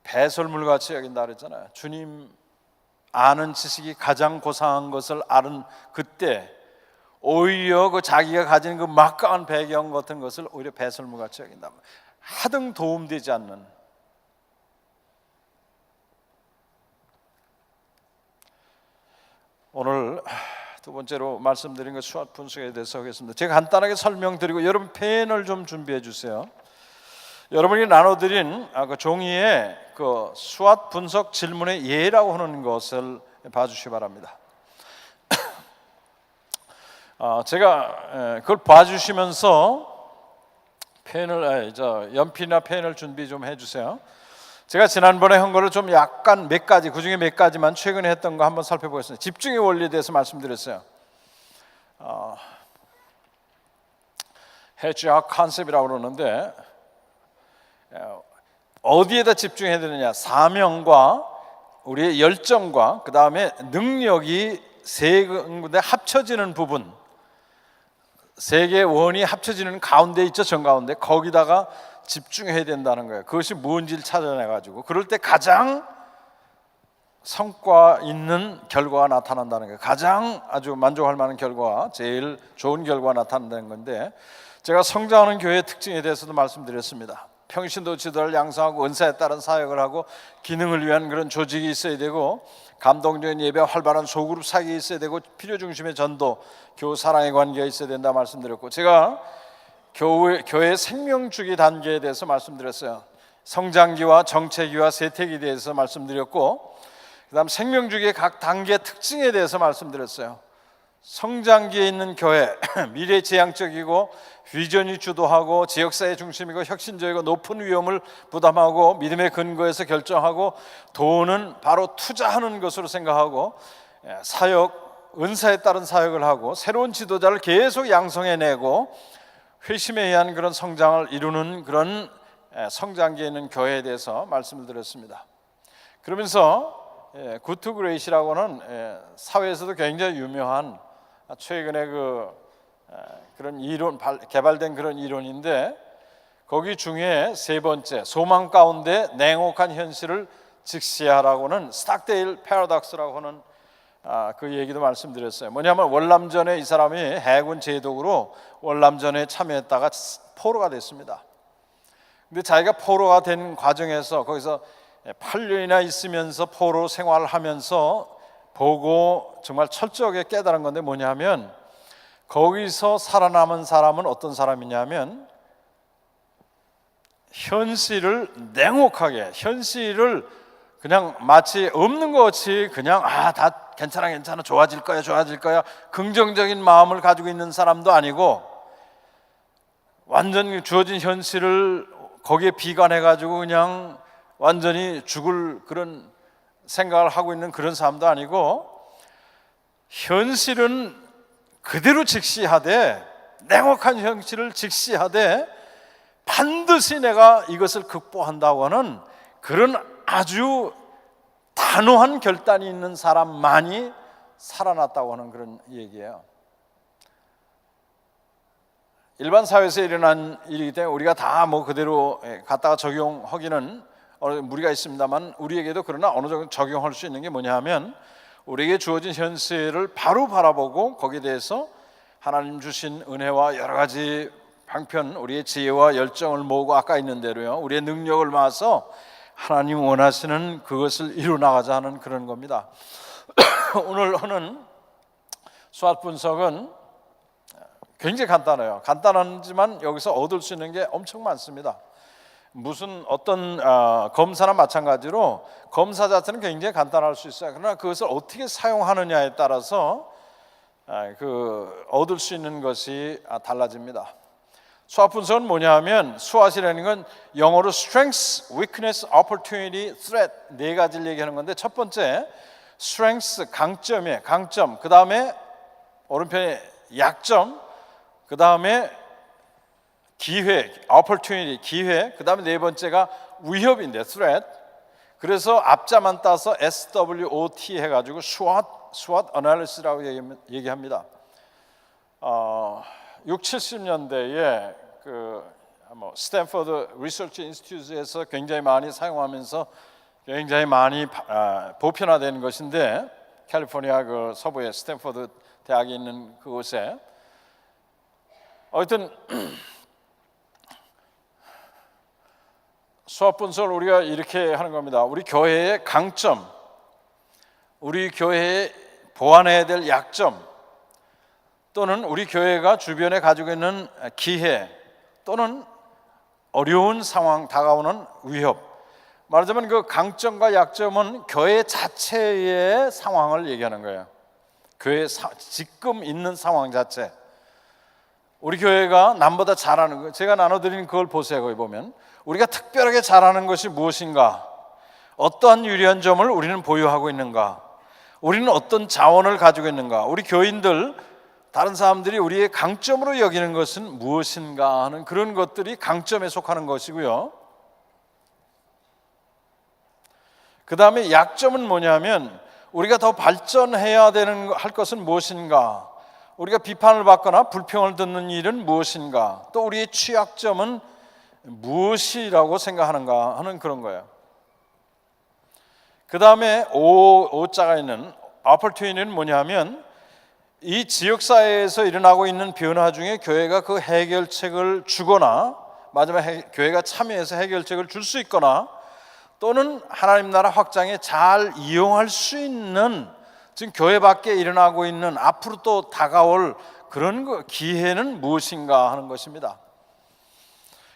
배설물같이 여긴다 그랬잖아요. 주님 아는 지식이 가장 고상한 것을 아는 그때 오히려 그 자기가 가진 그 막강한 배경 같은 것을 오히려 배설물같이 여긴다. 하등 도움되지 않는. 오늘 두 번째로 말씀드린 그 수학 분석에 대해서 하겠습니다. 제가 간단하게 설명드리고 여러분 펜을 좀 준비해 주세요. 여러분이 나눠드린 그 종이에 그 수학 분석 질문의 예라고 하는 것을 봐주시기 바랍니다. 제가 그걸 봐주시면서 연필이나 펜을 준비 좀 해주세요. 제가 지난번에 한 거를 좀 약간 몇 가지, 그 중에 몇 가지만 최근에 했던 거 한번 살펴보겠습니다. 집중의 원리에 대해서 말씀드렸어요. 해지학 컨셉이라고 그러는데 어디에다 집중해야 되느냐? 사명과 우리의 열정과 그 다음에 능력이 세 군데 합쳐지는 부분, 세 개의 원이 합쳐지는 가운데 있죠, 정가운데. 거기다가 집중해야 된다는 거예요. 그것이 뭔지를 찾아내가지고 그럴 때 가장 성과 있는 결과가 나타난다는 거예요. 가장 아주 만족할 만한 결과, 제일 좋은 결과가 나타난다는 건데, 제가 성장하는 교회의 특징에 대해서도 말씀드렸습니다. 평신도 지도를 양성하고 은사에 따른 사역을 하고 기능을 위한 그런 조직이 있어야 되고, 감동적인 예배, 활발한 소그룹 사역이 있어야 되고, 필요 중심의 전도, 교우 사랑의 관계가 있어야 된다 말씀드렸고, 제가 교회 생명주기 단계에 대해서 말씀드렸어요. 성장기와 정체기와 세태기에 대해서 말씀드렸고, 그 다음 생명주기의 각 단계의 특징에 대해서 말씀드렸어요. 성장기에 있는 교회, 미래지향적이고 비전이 주도하고 지역사회 중심이고 혁신적이고 높은 위험을 부담하고 믿음의 근거에서 결정하고 돈은 바로 투자하는 것으로 생각하고 사역, 은사에 따른 사역을 하고 새로운 지도자를 계속 양성해내고 회심에 의한 그런 성장을 이루는 그런 성장기에 있는 교회에 대해서 말씀을 드렸습니다. 그러면서 굿투 그레이시라고는 사회에서도 굉장히 유명한 최근에 그런 이론 개발된 그런 이론인데, 거기 중에 세 번째, 소망 가운데 냉혹한 현실을 직시하라고는 스탁데일 패러독스라고 하는 그 얘기도 말씀드렸어요. 뭐냐면 월남전에 이 사람이 해군 제독으로 월남전에 참여했다가 포로가 됐습니다. 근데 자기가 포로가 된 과정에서 거기서 8년이나 있으면서 포로 생활을 하면서 보고 정말 철저하게 깨달은 건데, 뭐냐면 거기서 살아남은 사람은 어떤 사람이냐면 현실을 냉혹하게, 현실을 그냥 마치 없는 것 같이 그냥 다 괜찮아 좋아질 거야 긍정적인 마음을 가지고 있는 사람도 아니고, 완전 주어진 현실을 거기에 비관해가지고 그냥 완전히 죽을 그런 생각을 하고 있는 그런 사람도 아니고, 현실은 그대로 직시하되, 냉혹한 현실을 직시하되 반드시 내가 이것을 극복한다고 하는 그런 아주 단호한 결단이 있는 사람만이 살아났다고 하는 그런 얘기예요. 일반 사회에서 일어난 일이기 때문에 우리가 다 그대로 갖다가 적용하기는 무리가 있습니다만, 우리에게도 그러나 어느 정도 적용할 수 있는 게 뭐냐 하면, 우리에게 주어진 현실을 바로 바라보고 거기에 대해서 하나님 주신 은혜와 여러 가지 방편 우리의 지혜와 열정을 모으고 아까 있는 대로요 우리의 능력을 모아서 하나님 원하시는 그것을 이루 나가자 하는 그런 겁니다. 오늘 하는 수학 분석은 굉장히 간단해요. 간단하지만 여기서 얻을 수 있는 게 엄청 많습니다. 무슨 어떤 검사나 마찬가지로 검사 자체는 굉장히 간단할 수 있어요. 그러나 그것을 어떻게 사용하느냐에 따라서 얻을 수 있는 것이 달라집니다. 수학 분석은 뭐냐 하면 수학이라는 건 영어로 strength, weakness, opportunity, threat 네 가지를 얘기하는 건데 첫 번째 strength 강점이에요. 강점. 그 다음에 오른편에 약점. 그 다음에 기회, opportunity, 기회. 그 다음에 네 번째가 위협인데 threat. 그래서 앞자만 따서 SWOT 해가지고 SWOT analysis라고 얘기합니다. 6, 70년대에 스탠퍼드 리서치 인스티튜트에서 굉장히 많이 사용하면서 굉장히 많이 보편화된 것인데 캘리포니아 그 서부의 스탠퍼드 대학이 있는 그곳에 어쨌든 수학 분석을 우리가 이렇게 하는 겁니다. 우리 교회의 강점, 우리 교회의 보완해야 될 약점, 또는 우리 교회가 주변에 가지고 있는 기회, 또는 어려운 상황, 다가오는 위협. 말하자면 그 강점과 약점은 교회 자체의 상황을 얘기하는 거예요. 교회 지금 있는 상황 자체. 우리 교회가 남보다 잘하는 거, 제가 나눠드리는 그걸 보세요. 거기 보면 우리가 특별하게 잘하는 것이 무엇인가, 어떠한 유리한 점을 우리는 보유하고 있는가, 우리는 어떤 자원을 가지고 있는가, 우리 교인들 다른 사람들이 우리의 강점으로 여기는 것은 무엇인가 하는 그런 것들이 강점에 속하는 것이고요. 그 다음에 약점은 뭐냐면 우리가 더 발전해야 할 것은 무엇인가, 우리가 비판을 받거나 불평을 듣는 일은 무엇인가, 또 우리의 취약점은 무엇이라고 생각하는가 하는 그런 거예요. 그 다음에 오자가 있는 opportunity는 뭐냐면 이 지역사회에서 일어나고 있는 변화 중에 교회가 그 해결책을 주거나 마지막에 교회가 참여해서 해결책을 줄 수 있거나 또는 하나님 나라 확장에 잘 이용할 수 있는 지금 교회 밖에 일어나고 있는 앞으로 또 다가올 그런 기회는 무엇인가 하는 것입니다.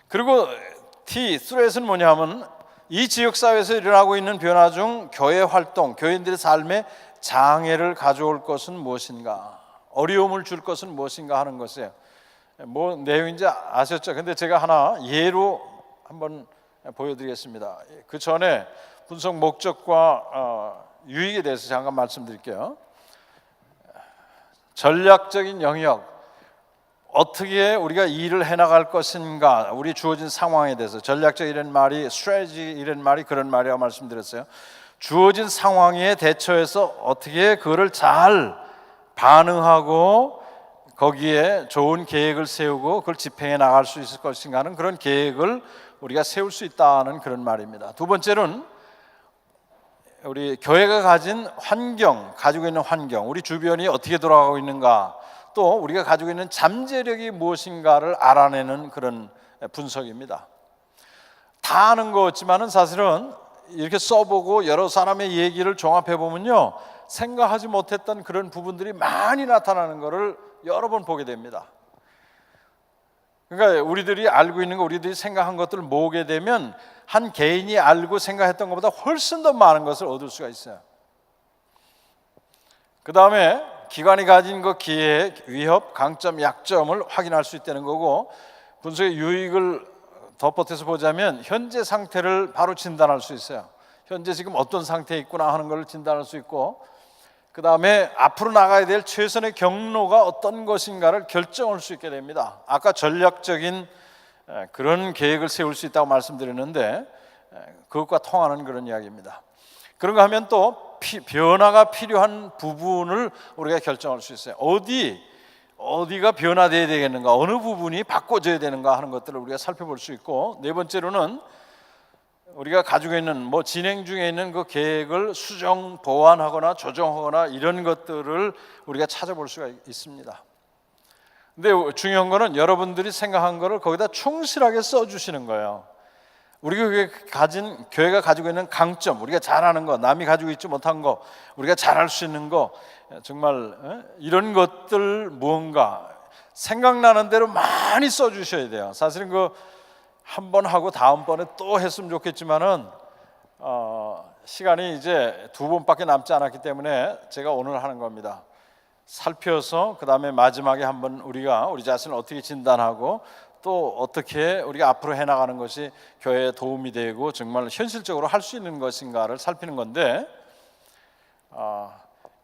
그리고 threat은 뭐냐면 이 지역사회에서 일어나고 있는 변화 중 교회 활동, 교인들의 삶에 장애를 가져올 것은 무엇인가, 어려움을 줄 것은 무엇인가 하는 것이에요. 뭐 내용인지 아셨죠? 근데 제가 하나 예로 한번 보여드리겠습니다. 그 전에 분석 목적과 유익에 대해서 잠깐 말씀드릴게요. 전략적인 영역, 어떻게 우리가 일을 해나갈 것인가, 우리 주어진 상황에 대해서 전략적이라는 말이 strategy 말이 그런 말이라고 말씀드렸어요. 주어진 상황에 대처해서 어떻게 그거를 잘 반응하고 거기에 좋은 계획을 세우고 그걸 집행해 나갈 수 있을 것인가 하는 그런 계획을 우리가 세울 수 있다는 그런 말입니다. 두 번째는 우리 교회가 가진 환경, 가지고 있는 환경, 우리 주변이 어떻게 돌아가고 있는가, 또 우리가 가지고 있는 잠재력이 무엇인가를 알아내는 그런 분석입니다. 다 아는 거 같지만은 사실은 이렇게 써보고 여러 사람의 얘기를 종합해 보면요, 생각하지 못했던 그런 부분들이 많이 나타나는 것을 여러 번 보게 됩니다. 그러니까 우리들이 알고 있는 거, 우리들이 생각한 것들을 모으게 되면 한 개인이 알고 생각했던 것보다 훨씬 더 많은 것을 얻을 수가 있어요. 그 다음에 기관이 가진 그 기회, 위협, 강점, 약점을 확인할 수 있다는 거고, 분석의 유익을 덧붙여서 보자면 현재 상태를 바로 진단할 수 있어요. 현재 지금 어떤 상태에 있구나 하는 걸 진단할 수 있고, 그 다음에 앞으로 나가야 될 최선의 경로가 어떤 것인가를 결정할 수 있게 됩니다. 아까 전략적인 그런 계획을 세울 수 있다고 말씀드렸는데 그것과 통하는 그런 이야기입니다. 그런가 하면 또 변화가 필요한 부분을 우리가 결정할 수 있어요. 어디가 변화되어야 되겠는가, 어느 부분이 바꿔져야 되는가 하는 것들을 우리가 살펴볼 수 있고, 네 번째로는 우리가 가지고 있는 진행 중에 있는 그 계획을 수정, 보완하거나 조정하거나 이런 것들을 우리가 찾아볼 수가 있습니다. 근데 중요한 거는 여러분들이 생각한 거를 거기다 충실하게 써주시는 거예요. 교회가 가지고 있는 강점, 우리가 잘하는 거, 남이 가지고 있지 못한 거, 우리가 잘할 수 있는 거, 정말 이런 것들 무언가 생각나는 대로 많이 써주셔야 돼요. 사실은 한 번 하고 다음번에 또 했으면 좋겠지만은 시간이 이제 2번밖에 남지 않았기 때문에 제가 오늘 하는 겁니다. 살펴서 그 다음에 마지막에 한번 우리가 우리 자신을 어떻게 진단하고 또 어떻게 우리가 앞으로 해나가는 것이 교회에 도움이 되고 정말 현실적으로 할 수 있는 것인가를 살피는 건데,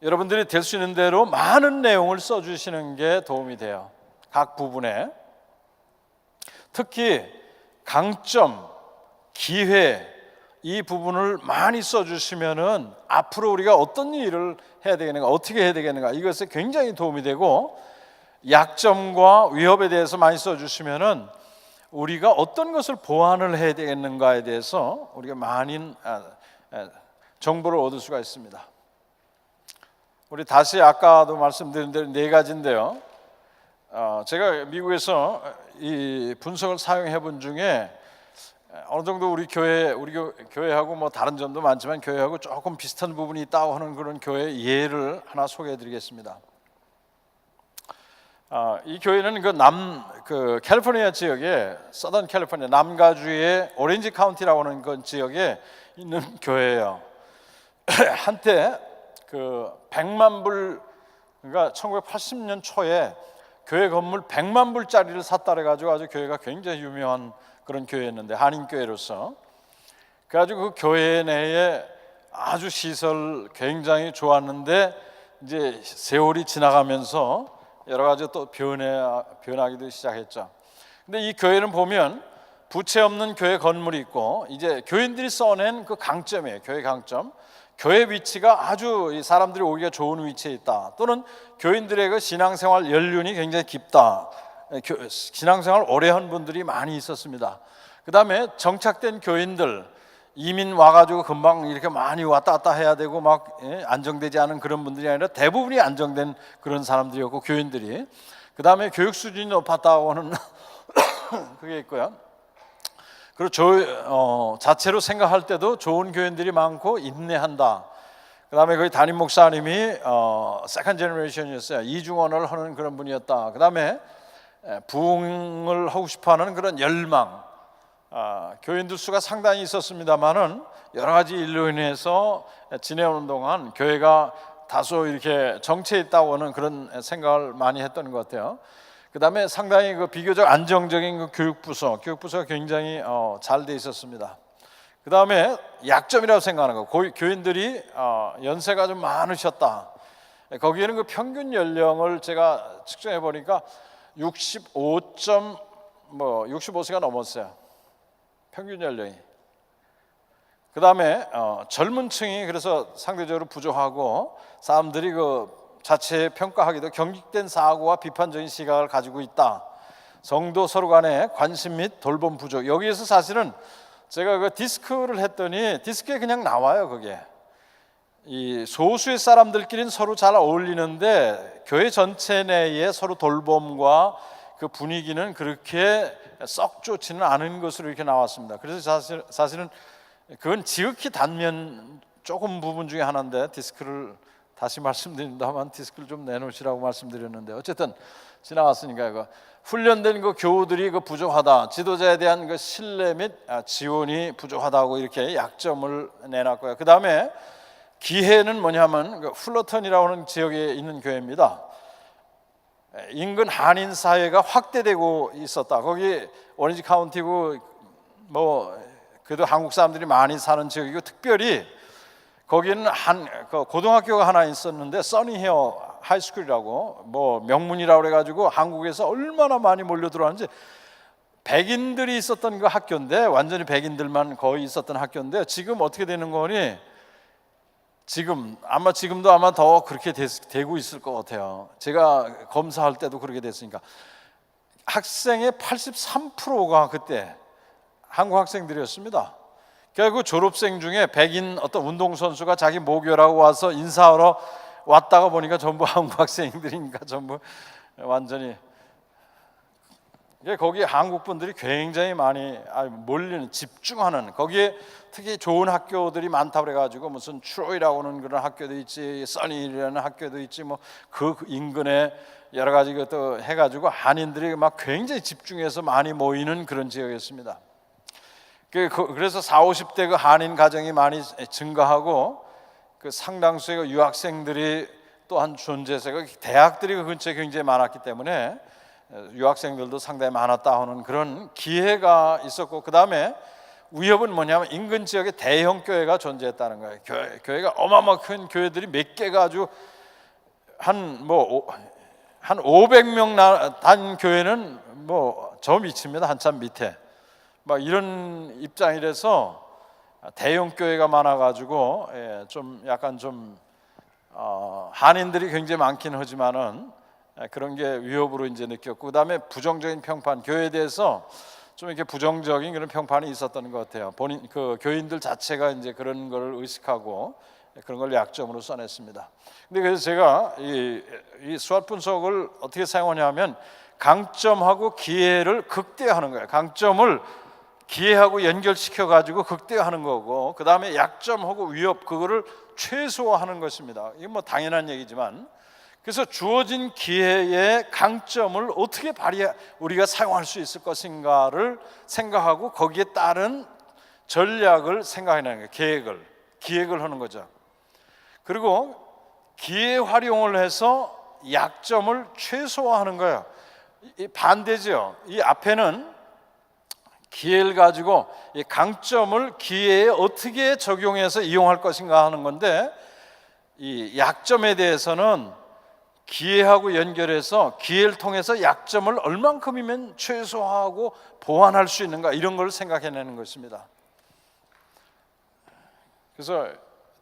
여러분들이 될 수 있는 대로 많은 내용을 써주시는 게 도움이 돼요. 각 부분에 특히 강점, 기회 이 부분을 많이 써주시면은 앞으로 우리가 어떤 일을 해야 되겠는가, 어떻게 해야 되겠는가 이것에 굉장히 도움이 되고, 약점과 위협에 대해서 많이 써주시면은 우리가 어떤 것을 보완을 해야 되겠는가에 대해서 우리가 많은 정보를 얻을 수가 있습니다. 우리 다시 아까도 말씀드린 대로 4가지인데요. 제가 미국에서 이 분석을 사용해 본 중에 어느 정도 우리 교회하고 뭐 다른 점도 많지만 교회하고 조금 비슷한 부분이 있다고 하는 그런 교회 예를 하나 소개해드리겠습니다. 이 교회는 캘리포니아 지역에 서던 캘리포니아 남가주의 오렌지 카운티라고 하는 그 지역에 있는 교회예요. 한때 100만 불, 그러니까 1980년 초에 교회 건물 100만 불짜리를 샀다 그래가지고 아주 교회가 굉장히 유명한 그런 교회였는데, 한인교회로서. 그래가지고 그 교회 내에 아주 시설 굉장히 좋았는데 이제 세월이 지나가면서 여러 가지 또 변하기도 시작했죠. 근데 이 교회는 보면 부채 없는 교회 건물이 있고, 이제 교인들이 써낸 그 강점이에요. 교회 강점. 교회 위치가 아주 이 사람들이 오기가 좋은 위치에 있다. 또는 교인들의 그 신앙생활 연륜이 굉장히 깊다. 신앙생활 오래 한 분들이 많이 있었습니다. 그 다음에 정착된 교인들, 이민 와가지고 금방 이렇게 많이 왔다 갔다 해야 되고 막 안정되지 않은 그런 분들이 아니라 대부분이 안정된 그런 사람들이었고, 교인들이. 그 다음에 교육 수준이 높았다고 하는 그게 있고요. 그리고 자체로 생각할 때도 좋은 교인들이 많고 인내한다. 그 다음에 거기 담임 목사님이 세컨 제너레이션이었어요. 이중언어를 하는 그런 분이었다. 그 다음에 부흥을 하고 싶어하는 그런 열망. 교인들 수가 상당히 있었습니다만은 여러 가지 일로 인해서 지내오는 동안 교회가 다소 이렇게 정체해 있다고 하는 그런 생각을 많이 했던 것 같아요. 그 다음에 상당히 비교적 안정적인 교육부서가 굉장히 잘 돼 있었습니다. 그 다음에 약점이라고 생각하는 거, 교인들이 연세가 좀 많으셨다. 거기에는 평균 연령을 제가 측정해 보니까 65세가 넘었어요. 평균 연령이. 그 다음에 젊은 층이 그래서 상대적으로 부족하고, 사람들이 자체 평가하기도 경직된 사고와 비판적인 시각을 가지고 있다. 성도 서로 간의 관심 및 돌봄 부족. 여기에서 사실은 제가 디스크를 했더니 디스크에 그냥 나와요. 그게 이 소수의 사람들끼리는 서로 잘 어울리는데 교회 전체 내에 서로 돌봄과 그 분위기는 그렇게 썩 좋지는 않은 것으로 이렇게 나왔습니다. 그래서 사실은 그건 지극히 단면 조금 부분 중에 하나인데, 디스크를 다시 말씀드린다만 디스크를 좀 내놓으시라고 말씀드렸는데, 어쨌든 지나갔으니까 이거 훈련된 교우들이 부족하다. 지도자에 대한 신뢰 및 지원이 부족하다고 이렇게 약점을 내놨고요. 그 다음에 기회는 뭐냐면 플러턴이라고 하는 지역에 있는 교회입니다. 인근 한인 사회가 확대되고 있었다. 거기 오렌지 카운티고 그래도 한국 사람들이 많이 사는 지역이고, 특별히 거기는 고등학교가 하나 있었는데 써니히어 하이스쿨이라고 명문이라고 그래가지고 한국에서 얼마나 많이 몰려 들어왔는지, 백인들이 있었던 그 학교인데, 완전히 백인들만 거의 있었던 학교인데, 지금 어떻게 되는 거니? 지금도 아마 더 그렇게 되고 있을 것 같아요. 제가 검사할 때도 그렇게 됐으니까. 학생의 83%가 그때 한국 학생들이었습니다. 결국 졸업생 중에 백인 어떤 운동선수가 자기 모교라고 와서 인사하러 왔다가 보니까 전부 한국 학생들이니까 전부 완전히 거기에 한국 분들이 굉장히 많이 몰리는, 집중하는, 거기에 특히 좋은 학교들이 많다고 그래가지고 무슨 추로이라고 하는 그런 학교도 있지, 써니라는 학교도 있지, 뭐 그 인근에 여러 가지 것도 해가지고 한인들이 막 굉장히 집중해서 많이 모이는 그런 지역이었습니다. 그래서 40, 50대 그 한인 가정이 많이 증가하고 그 상당수의 유학생들이 또한 존재해서 대학들이 그 근처에 굉장히 많았기 때문에 유학생들도 상당히 많았다 하는 그런 기회가 있었고, 그 다음에 위협은 뭐냐면 인근 지역에 대형 교회가 존재했다는 거예요. 교회가 어마어마한 큰 교회들이 몇 개가 아주 한 500명 단 교회는 뭐 저 밑입니다. 한참 밑에 막 이런 입장이라서 대형 교회가 많아가지고 좀 약간 좀 한인들이 굉장히 많긴 하지만은 그런 게 위협으로 이제 느꼈고, 그다음에 부정적인 평판, 교회에 대해서 좀 이렇게 부정적인 그런 평판이 있었던 것 같아요. 본인 그 교인들 자체가 이제 그런 걸 의식하고 그런 걸 약점으로 써냈습니다. 근데 그래서 제가 이 수학 분석을 어떻게 사용하냐면 강점하고 기회를 극대화하는 거예요. 강점을 기회하고 연결시켜 가지고 극대화하는 거고, 그 다음에 약점하고 위협, 그거를 최소화하는 것입니다. 이게 뭐 당연한 얘기지만, 그래서 주어진 기회의 강점을 어떻게 우리가 사용할 수 있을 것인가를 생각하고 거기에 따른 전략을 생각해내는 거예요. 기획을 하는 거죠. 그리고 기회 활용을 해서 약점을 최소화하는 거예요. 이 반대죠. 이 앞에는 기회를 가지고 이 강점을 기회에 어떻게 적용해서 이용할 것인가 하는 건데, 이 약점에 대해서는 기회하고 연결해서 기회를 통해서 약점을 얼만큼이면 최소화하고 보완할 수 있는가, 이런 걸 생각해내는 것입니다. 그래서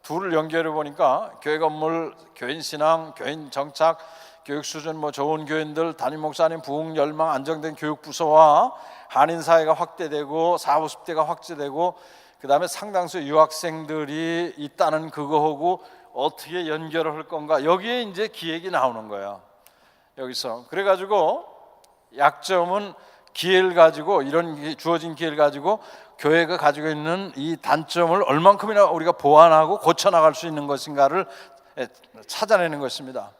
둘을 연결해 보니까 교회 건물, 교인 신앙, 교인 정착, 교육 수준 뭐 좋은 교인들, 담임 목사님 부흥 열망, 안정된 교육 부서와 한인 사회가 확대되고 40, 50대가 확대되고, 그 다음에 상당수 유학생들이 있다는 그거하고 어떻게 연결을 할 건가, 여기에 이제 기획이 나오는 거예요. 여기서 그래가지고 약점은 기회를 가지고, 이런 주어진 기회를 가지고 교회가 가지고 있는 이 단점을 얼만큼이나 우리가 보완하고 고쳐나갈 수 있는 것인가를 찾아내는 것입니다.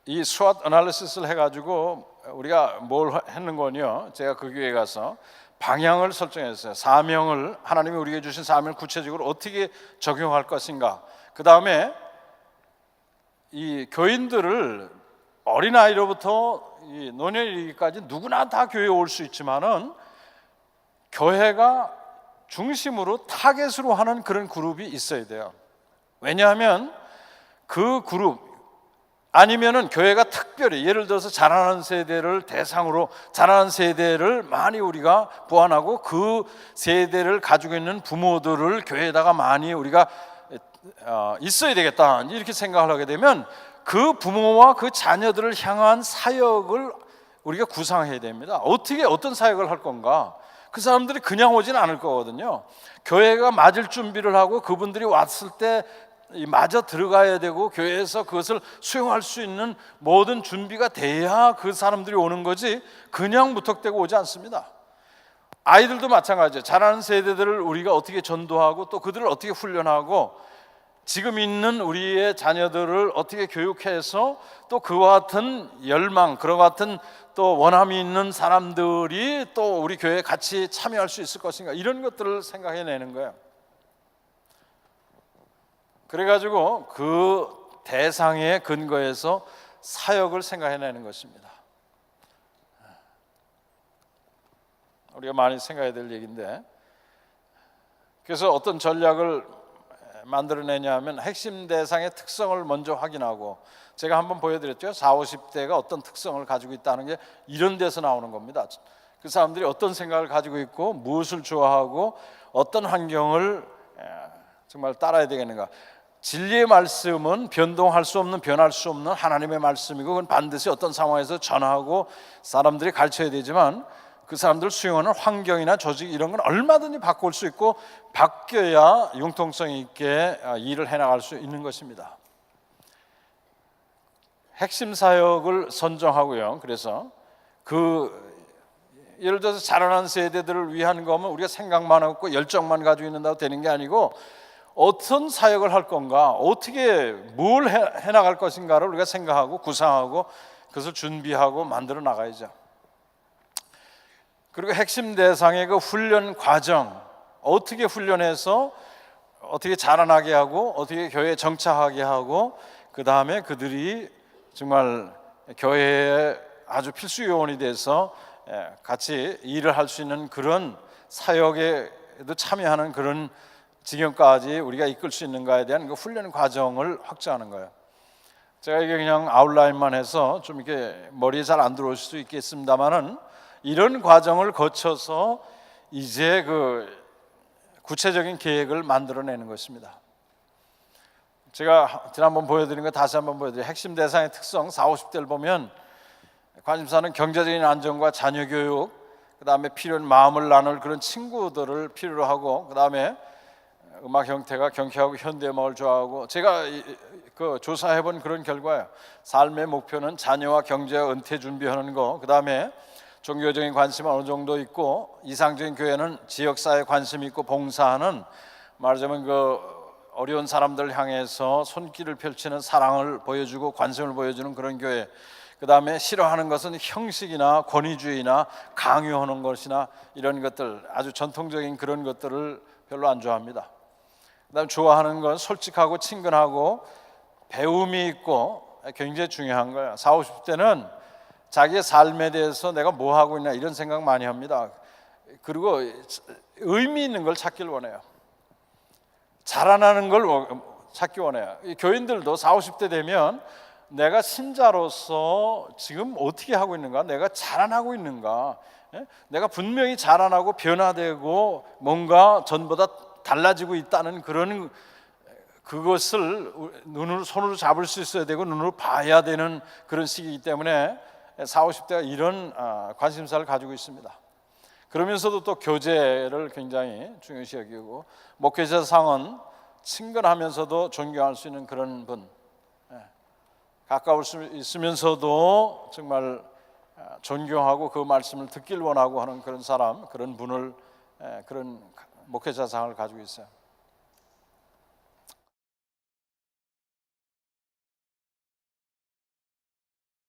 이 SWOT 애널리시스를 해가지고 우리가 뭘 했는 거냐, 제가 그 교회에 가서 방향을 설정했어요. 사명을, 하나님이 우리에게 주신 사명을 구체적으로 어떻게 적용할 것인가. 그 다음에 이 교인들을 어린아이로부터 이 노년이기까지 누구나 다 교회에 올 수 있지만은 교회가 중심으로 타겟으로 하는 그런 그룹이 있어야 돼요. 왜냐하면 그 그룹 아니면은 교회가 특별히, 예를 들어서 자라는 세대를 대상으로, 자라는 세대를 많이 우리가 보완하고 그 세대를 가지고 있는 부모들을 교회에다가 많이 우리가 있어야 되겠다, 이렇게 생각을 하게 되면 그 부모와 그 자녀들을 향한 사역을 우리가 구상해야 됩니다. 어떤 사역을 할 건가? 그 사람들이 그냥 오진 않을 거거든요. 교회가 맞을 준비를 하고 그분들이 왔을 때 마저 들어가야 되고, 교회에서 그것을 수용할 수 있는 모든 준비가 돼야 그 사람들이 오는 거지, 그냥 무턱대고 오지 않습니다. 아이들도 마찬가지예요. 자라는 세대들을 우리가 어떻게 전도하고 또 그들을 어떻게 훈련하고 지금 있는 우리의 자녀들을 어떻게 교육해서 또 그와 같은 열망, 그와 같은 또 원함이 있는 사람들이 또 우리 교회에 같이 참여할 수 있을 것인가, 이런 것들을 생각해내는 거예요. 그래가지고 그 대상의 근거에서 사역을 생각해내는 것입니다. 우리가 많이 생각해야 될 얘기인데, 그래서 어떤 전략을 만들어내냐면 핵심 대상의 특성을 먼저 확인하고, 제가 한번 보여드렸죠. 40, 50대가 어떤 특성을 가지고 있다는 게 이런 데서 나오는 겁니다. 그 사람들이 어떤 생각을 가지고 있고 무엇을 좋아하고 어떤 환경을 정말 따라야 되겠는가. 진리의 말씀은 변동할 수 없는, 변할 수 없는 하나님의 말씀이고, 그건 반드시 어떤 상황에서 전하고 사람들이 가르쳐야 되지만, 그 사람들 수용하는 환경이나 조직 이런 건 얼마든지 바꿀 수 있고 바뀌어야 융통성 있게 일을 해나갈 수 있는 것입니다. 핵심 사역을 선정하고요. 그래서 예를 들어서 자라난 세대들을 위한 거면 우리가 생각만 하고 열정만 가지고 있는다고 되는 게 아니고 어떤 사역을 할 건가, 어떻게 뭘 해나갈 것인가를 우리가 생각하고 구상하고 그것을 준비하고 만들어 나가야죠. 그리고 핵심 대상의 그 훈련 과정, 어떻게 훈련해서 어떻게 자라나게 하고 어떻게 교회에 정착하게 하고 그 다음에 그들이 정말 교회의 아주 필수 요원이 돼서 같이 일을 할 수 있는 그런 사역에도 참여하는 그런 지경까지 우리가 이끌 수 있는가에 대한 그 훈련 과정을 확장하는 거예요. 제가 이게 그냥 아웃라인만 해서 좀 이렇게 머리에 잘 안 들어올 수도 있겠습니다만은 이런 과정을 거쳐서 이제 그 구체적인 계획을 만들어내는 것입니다. 제가 지난번 보여드린 거 다시 한번 보여드려요. 핵심 대상의 특성 40, 50대를 보면 관심사는 경제적인 안정과 자녀 교육, 그 다음에 필요한 마음을 나눌 그런 친구들을 필요로 하고, 그 다음에 음악 형태가 경쾌하고 현대 음악을 좋아하고, 제가 그 조사해본 그런 결과예요. 삶의 목표는 자녀와 경제와 은퇴 준비하는 거, 그 다음에 종교적인 관심은 어느 정도 있고, 이상적인 교회는 지역사회에 관심이 있고 봉사하는, 말하자면 그 어려운 사람들 향해서 손길을 펼치는 사랑을 보여주고 관심을 보여주는 그런 교회. 그 다음에 싫어하는 것은 형식이나 권위주의나 강요하는 것이나 이런 것들, 아주 전통적인 그런 것들을 별로 안 좋아합니다. 그 다음에 좋아하는 건 솔직하고 친근하고 배움이 있고 굉장히 중요한 거예요. 40, 50대는 자기의 삶에 대해서 내가 뭐 하고 있나 이런 생각 많이 합니다. 그리고 의미 있는 걸 찾길 원해요. 자라나는 걸 찾기 원해요. 교인들도 40, 50대 되면 내가 신자로서 지금 어떻게 하고 있는가, 내가 자라나고 있는가, 내가 분명히 자라나고 변화되고 뭔가 전보다 달라지고 있다는 그런 그것을 눈으로 손으로 잡을 수 있어야 되고 눈으로 봐야 되는 그런 시기이기 때문에 40, 50대가 이런 관심사를 가지고 있습니다. 그러면서도 또 교제를 굉장히 중요시 여기고 목회자상은 친근하면서도 존경할 수 있는 그런 분, 가까울 수 있으면서도 정말 존경하고 그 말씀을 듣길 원하고 하는 그런 사람, 그런 분을 그런 목회자상을 가지고 있어요.